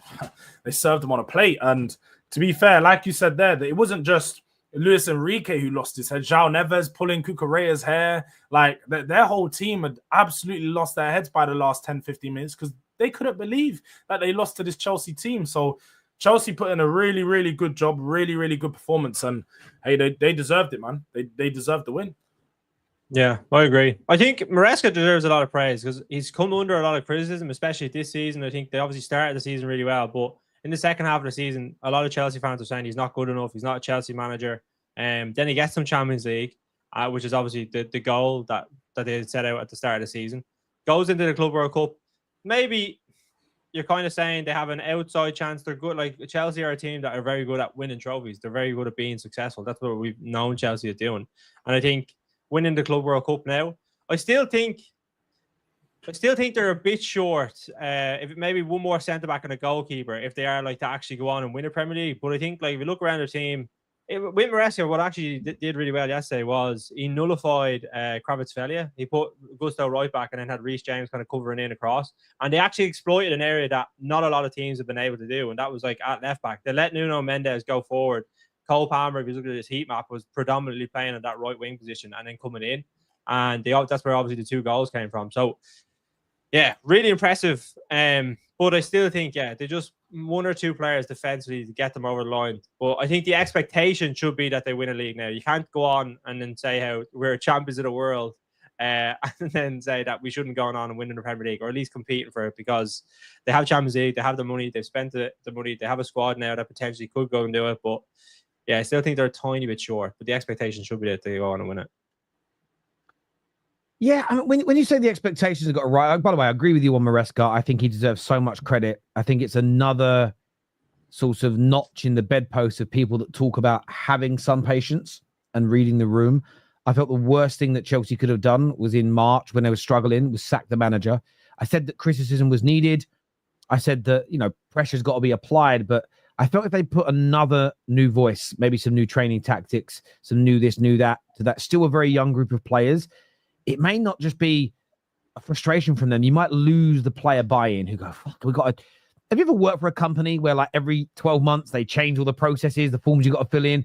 a plate. And to be fair, like you said there, that it wasn't just Luis Enrique who lost his head. João Neves pulling Gyökeres' hair. Like, their whole team had absolutely lost their heads by the last 10, 15 minutes because they couldn't believe that they lost to this Chelsea team. So Chelsea put in a really, really good job, really, really good performance. And, hey, they deserved it, man. They deserved the win. Yeah, I agree. I think Maresca deserves a lot of praise because he's come under a lot of criticism, especially this season. I think they obviously started the season really well, but in the second half of the season, a lot of Chelsea fans are saying he's not good enough. He's not a Chelsea manager. Then he gets some Champions League, which is obviously the goal that they set out at the start of the season. Goes into the Club World Cup. Maybe you're kind of saying they have an outside chance. They're good. Like, Chelsea are a team that are very good at winning trophies. They're very good at being successful. That's what we've known Chelsea at doing. And I think winning the Club World Cup now, I still think they're a bit short. If maybe one more centre back and a goalkeeper, if they are like to actually go on and win a Premier League. But I think, like, if you look around their team, with Maresca, what actually did really well yesterday was he nullified Kvaratskhelia. He put Gusto right back and then had Reece James kind of covering in across. And they actually exploited an area that not a lot of teams have been able to do, and that was like at left back. They let Nuno Mendes go forward. Cole Palmer, if you look at his heat map, was predominantly playing at that right wing position and then coming in. And that's where obviously the two goals came from. So, yeah, really impressive. But I still think, they just one or two players defensively to get them over the line. But I think the expectation should be that they win a league now. You can't go on and then say how we're champions of the world and then say that we shouldn't go on and win in the Premier League, or at least competing for it, because they have Champions League, they have the money, they've spent the money, they have a squad now that potentially could go and do it. But yeah, I still think they're a tiny bit short, but the expectation should be that they go on and win it. Yeah, I mean, when you say the expectations have got it right, by the way, I agree with you on Maresca. I think he deserves so much credit. I think it's another sort of notch in the bedpost of people that talk about having some patience and reading the room. I felt the worst thing that Chelsea could have done was in March when they were struggling, was sack the manager. I said that criticism was needed. I said that, pressure's got to be applied, but I felt if they put another new voice, maybe some new training tactics, some new this, new that, to that still a very young group of players, it may not just be a frustration from them. You might lose the player buy-in who go, fuck, we got to... Have you ever worked for a company where like every 12 months they change all the processes, the forms you got to fill in,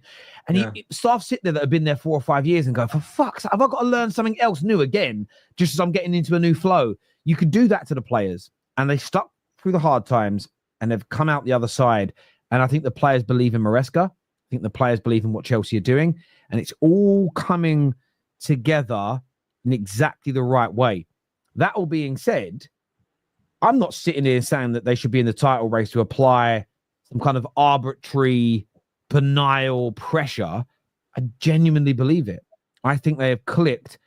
and staff sit there that have been there 4 or 5 years and go, for fuck's sake, have I got to learn something else new again just as I'm getting into a new flow? You could do that to the players, and they stuck through the hard times and they've come out the other side. And I think the players believe in Mosquera. I think the players believe in what Chelsea are doing, and it's all coming together in exactly the right way. That all being said, I'm not sitting here saying that they should be in the title race to apply some kind of arbitrary, banal pressure. I genuinely believe it. I think they have clicked.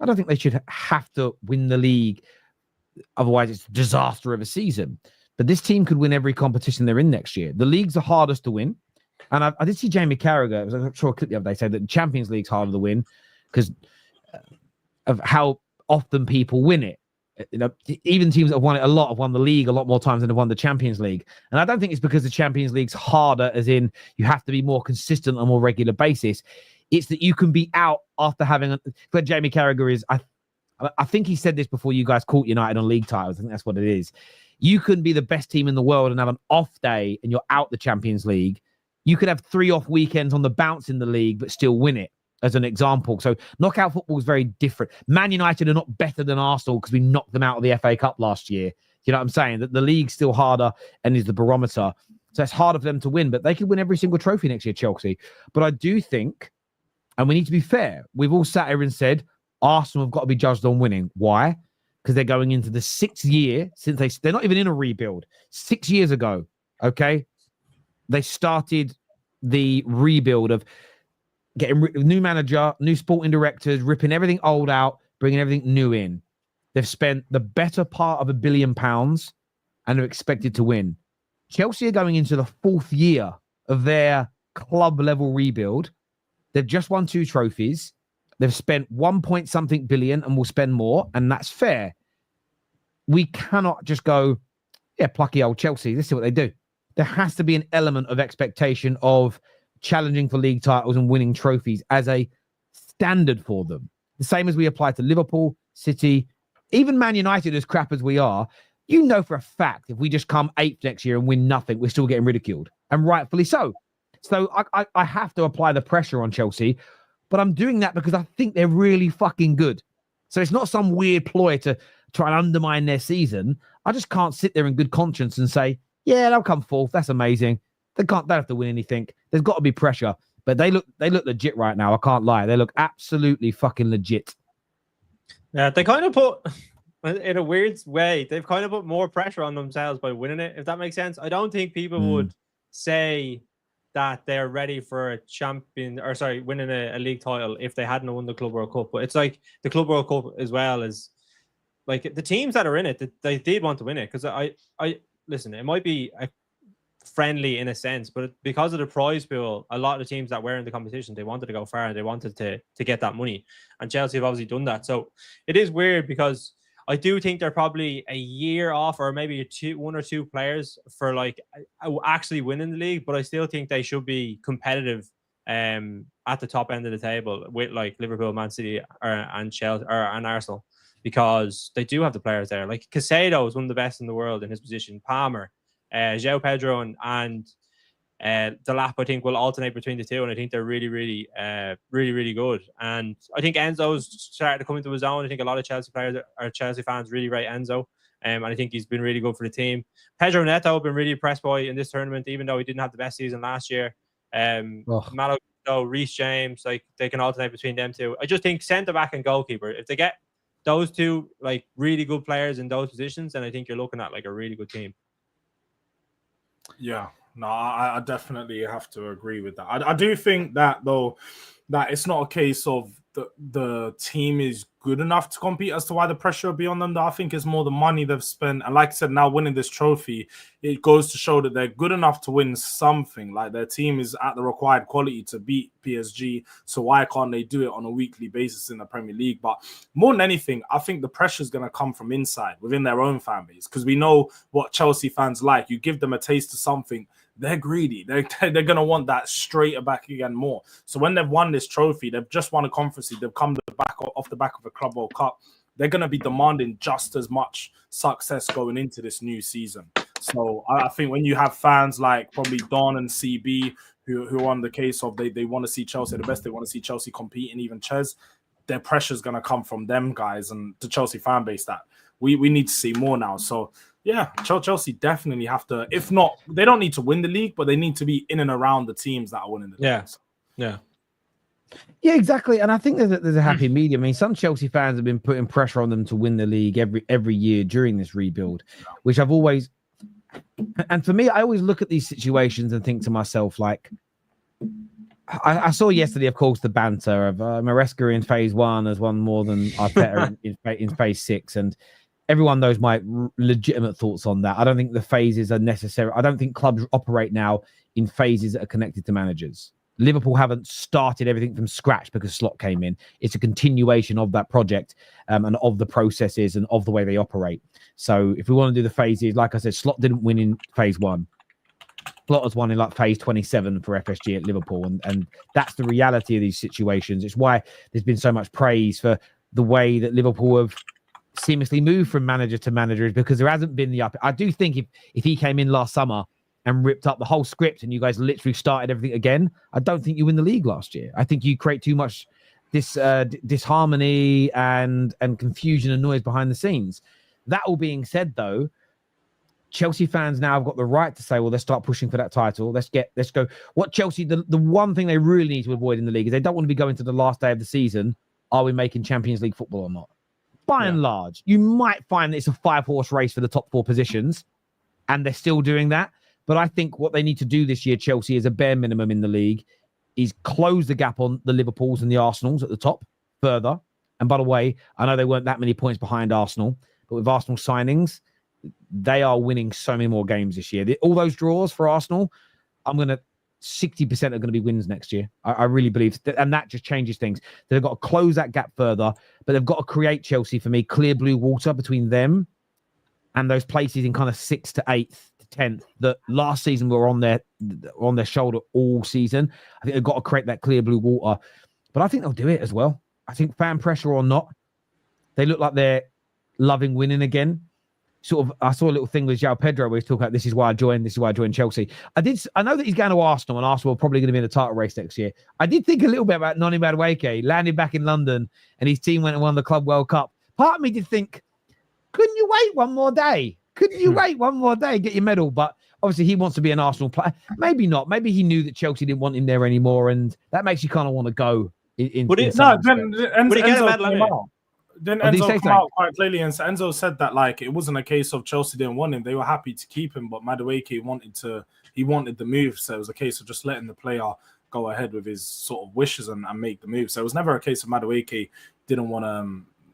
I don't think they should have to win the league. Otherwise, it's a disaster of a season. But this team could win every competition they're in next year. The league's the hardest to win. And I did see Jamie Carragher, I'm sure a clip the other day, say that the Champions League's harder to win because of how often people win it. You know, even teams that have won it a lot have won the league a lot more times than have won the Champions League. And I don't think it's because the Champions League's harder, as in you have to be more consistent on a more regular basis. It's that you can be out after having where Jamie Carragher is. I think he said this before you guys caught United on league titles. I think that's what it is. You can be the best team in the world and have an off day and you're out the Champions League. You could have 3 off weekends on the bounce in the league, but still win it, as an example. So knockout football is very different. Man United are not better than Arsenal because we knocked them out of the FA Cup last year. You know what I'm saying? That the league's still harder and is the barometer. So it's harder for them to win, but they could win every single trophy next year, Chelsea. But I do think, and we need to be fair, we've all sat here and said, Arsenal have got to be judged on winning. Why? Because they're going into the 6th year since they're not even in a rebuild. 6 years ago, okay? They started the rebuild of getting new manager, new sporting directors, ripping everything old out, bringing everything new in. They've spent the better part of £1 billion and are expected to win. Chelsea are going into the 4th year of their club level rebuild. They've just won 2 trophies. They've spent 1 point something billion and will spend more, and that's fair. We cannot just go, yeah, plucky old Chelsea. This is what they do. There has to be an element of expectation of challenging for league titles and winning trophies as a standard for them. The same as we apply to Liverpool, City, even Man United, as crap as we are. You know for a fact if we just come 8th next year and win nothing, we're still getting ridiculed, and rightfully so. So I have to apply the pressure on Chelsea, but I'm doing that because I think they're really fucking good. So it's not some weird ploy to try and undermine their season. I just can't sit there in good conscience and say, yeah, they'll come 4th. That's amazing. They don't have to win anything. There's got to be pressure. But they look legit right now. I can't lie. They look absolutely fucking legit. Yeah, they kind of put, in a weird way, they've kind of put more pressure on themselves by winning it, if that makes sense. I don't think people would say that they're ready for a winning a league title if they hadn't won the Club World Cup. But it's like the Club World Cup as well as like the teams that are in it, they did want to win it. Because I listen, it might be friendly in a sense, but because of the prize pool, a lot of the teams that were in the competition, they wanted to go far and they wanted to get that money. And Chelsea have obviously done that. So it is weird because I do think they're probably a year off, or maybe 1 or 2 players for like actually winning the league. But I still think they should be competitive at the top end of the table with like Liverpool, Man City, and Chelsea and Arsenal, because they do have the players there. Like Casado is one of the best in the world in his position. Palmer, João Pedro, and Delap, I think, will alternate between the two, and I think they're really, really, really, really good. And I think Enzo's started to come into his own. I think a lot of Chelsea players or Chelsea fans really rate Enzo, and I think he's been really good for the team. Pedro Neto have been really impressed by in this tournament, even though he didn't have the best season last year. Malo, Reece James, like they can alternate between them two. I just think centre back and goalkeeper, if they get those two like really good players in those positions, then I think you're looking at like a really good team. Yeah. No, I definitely have to agree with that. I do think that, though, that it's not a case of the team is good enough to compete as to why the pressure will be on them. That I think it's more the money they've spent. And like I said, now winning this trophy, it goes to show that they're good enough to win something. Like their team is at the required quality to beat PSG. So why can't they do it on a weekly basis in the Premier League? But more than anything, I think the pressure is going to come from inside, within their own fan base, because we know what Chelsea fans like. You give them a taste of something, they're greedy. They're going to want that straight back again more. So when they've won this trophy, they've just won a Conference League, they've come off the back of a Club World Cup, they're going to be demanding just as much success going into this new season. So I think when you have fans like probably Don and CB who are on the case of they want to see Chelsea the best, they want to see Chelsea competing, even Ches, their pressure is going to come from them guys and the Chelsea fan base that we need to see more now. So yeah, Chelsea definitely have to, if not, they don't need to win the league, but they need to be in and around the teams that are winning the league. Yeah, exactly. And I think there's a happy medium. I mean, some Chelsea fans have been putting pressure on them to win the league every year during this rebuild, which I've always, and for me, I always look at these situations and think to myself, like, I saw yesterday, of course, the banter of Mosquera in phase 1 has won more than Arteta in phase 6. And everyone knows my legitimate thoughts on that. I don't think the phases are necessary. I don't think clubs operate now in phases that are connected to managers. Liverpool haven't started everything from scratch because Slot came in. It's a continuation of that project and of the processes and of the way they operate. So if we want to do the phases, like I said, Slot didn't win in phase 1. Slot has won in like phase 27 for FSG at Liverpool. And that's the reality of these situations. It's why there's been so much praise for the way that Liverpool have seamlessly moved from manager to manager, is because there hasn't been the up. I do think if he came in last summer and ripped up the whole script and you guys literally started everything again, I don't think you win the league last year. I think you create too much disharmony and confusion and noise behind the scenes. That all being said, though, Chelsea fans now have got the right to say, well, let's start pushing for that title. Let's go. What Chelsea, the one thing they really need to avoid in the league is they don't want to be going to the last day of the season. Are we making Champions League football or not? By and large, you might find that it's a 5-horse race for the top 4 positions, and they're still doing that. But I think what they need to do this year, Chelsea, is a bare minimum in the league, is close the gap on the Liverpools and the Arsenals at the top further. And by the way, I know they weren't that many points behind Arsenal, but with Arsenal signings, they are winning so many more games this year. All those draws for Arsenal, 60% are going to be wins next year. I really believe that, and that just changes things. They've got to close that gap further, but they've got to create, Chelsea, for me, clear blue water between them and those places in kind of 6th to 8th to 10th that last season were on their shoulder all season. I think they've got to create that clear blue water, but I think they'll do it as well. I think fan pressure or not, they look like they're loving winning again. Sort of, I saw a little thing with João Pedro where he's talking about this is why I joined Chelsea. I know that he's going to Arsenal, and Arsenal are probably going to be in the title race next year. I did think a little bit about Noni Madueke landing back in London, and his team went and won the Club World Cup. Part of me did think, couldn't you wait one more day? Couldn't you wait one more day, get your medal? But obviously he wants to be an Arsenal player. Maybe not. Maybe he knew that Chelsea didn't want him there anymore, and that makes you kind of want to go. Then Enzo came out quite clearly, and Enzo said that like it wasn't a case of Chelsea didn't want him; they were happy to keep him, but Madueke wanted the move, so it was a case of just letting the player go ahead with his sort of wishes and make the move. So it was never a case of Madueke didn't want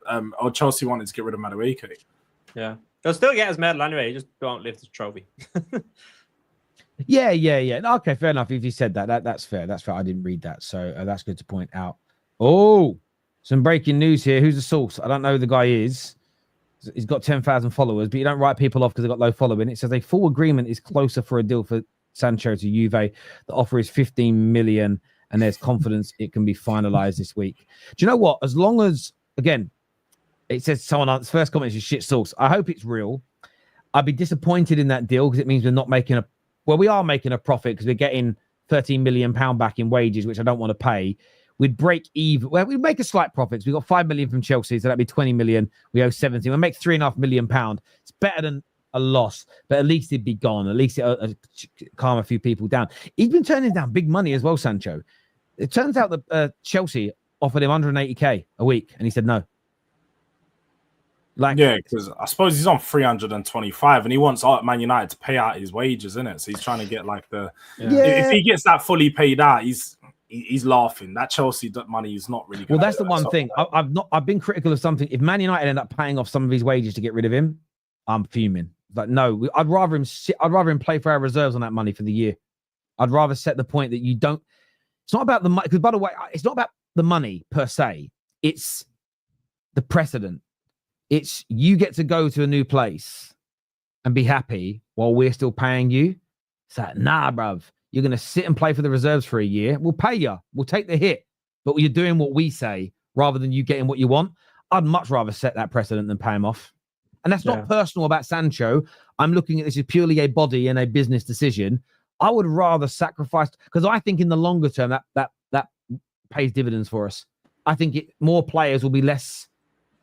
to, or Chelsea wanted to get rid of Madueke. Yeah, they'll still get his medal anyway. Just don't lift the trophy. Yeah. Okay, fair enough. If you said that's fair. That's fair. I didn't read that, so that's good to point out. Oh. Some breaking news here. Who's the source? I don't know who the guy is. He's got 10,000 followers, but you don't write people off because they've got low following. It says a full agreement is closer for a deal for Sancho to Juve. The offer is 15 million, and there's confidence it can be finalized this week. Do you know what? As long as, again, it says someone else, first comment is shit source. I hope it's real. I'd be disappointed in that deal because it means we're not making we are making a profit because we're getting 13 million pound back in wages, which I don't want to pay. We'd break even. Well, we'd make a slight profit. We got 5 million from Chelsea, so that'd be 20 million. We owe 17. We'll make £3.5 million. It's better than a loss, but at least it'd be gone. At least it'll calm a few people down. He's been turning down big money as well, Sancho. It turns out that Chelsea offered him 180k a week, and he said no. Yeah, because I suppose he's on 325, and he wants Man United to pay out his wages, isn't it? So he's trying to get like if he gets that fully paid out, he's laughing. That Chelsea money is not really. Well, that's the one thing. I've been critical of something. If Man United end up paying off some of his wages to get rid of him, I'm fuming. Like, no, I'd rather him play for our reserves on that money for the year. I'd rather set the point that you don't. It's not about the money. Because by the way, it's not about the money per se. It's the precedent. It's you get to go to a new place and be happy while we're still paying you. It's like, nah, bruv. You're going to sit and play for the reserves for a year. We'll pay you. We'll take the hit. But you're doing what we say rather than you getting what you want. I'd much rather set that precedent than pay him off. And that's not personal about Sancho. I'm looking at this as purely a body and a business decision. I would rather sacrifice, because I think in the longer term that pays dividends for us. I think more players will be less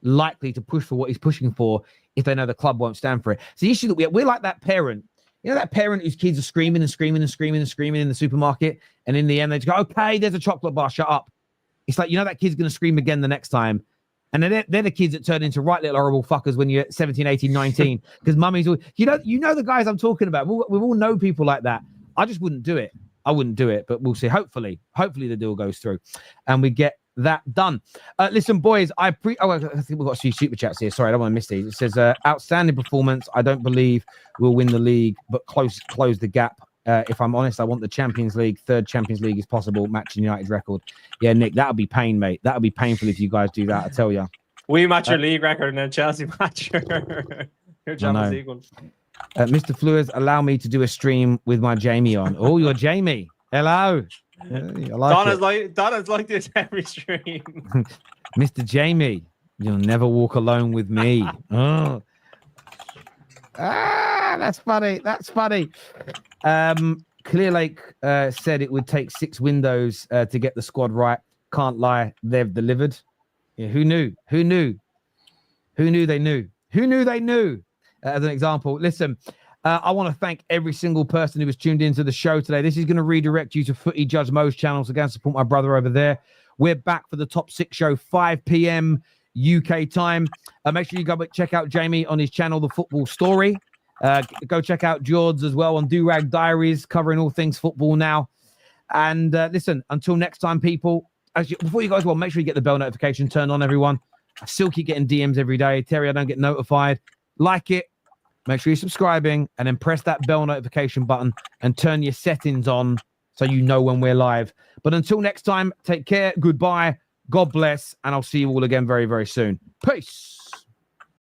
likely to push for what he's pushing for if they know the club won't stand for it. So the issue that we're like that parent, you know, that parent whose kids are screaming and screaming and screaming and screaming in the supermarket, and in the end they just go, okay, there's a chocolate bar, shut up. It's like, you know, that kid's going to scream again the next time. And they're the kids that turn into right little horrible fuckers when you're 17, 18, 19, because mummy's always, you know the guys I'm talking about. We all know people like that. I just wouldn't do it. I wouldn't do it, but we'll see. Hopefully the deal goes through and we get that done. Listen, boys, I think we've got a few super chats here. Sorry, I don't want to miss these. It says, outstanding performance. I don't believe we'll win the league, but close the gap. If I'm honest, I want the Champions League. Third Champions League is possible, matching United's record. Yeah, Nick, that'll be pain, mate. That'll be painful if you guys do that, I tell you. We match your league record and then Chelsea match your Champions League one. Mr. Flores, allow me to do a stream with my Jamie on. Oh, you're Jamie. Hello. Donna's like this every stream. Mr. Jamie, you'll never walk alone with me. Oh. That's funny. Clear Lake said it would take 6 windows to get the squad right. Can't lie, they've delivered. Yeah, who knew they knew? As an example, listen, I want to thank every single person who was tuned into the show today. This is going to redirect you to Footy Judge Mo's channel, so go and support my brother over there. We're back for the Top 6 show, 5 p.m. UK time. Make sure you go check out Jamie on his channel, The Football Story. Go check out Jords as well on Do-Rag Diaries, covering all things football now. And listen, until next time, people, before you guys, make sure you get the bell notification turned on, everyone. I still keep getting DMs every day. Terry, I don't get notified. Like it. Make sure you're subscribing and then press that bell notification button and turn your settings on so you know when we're live. But until next time, take care. Goodbye. God bless. And I'll see you all again very, very soon. Peace.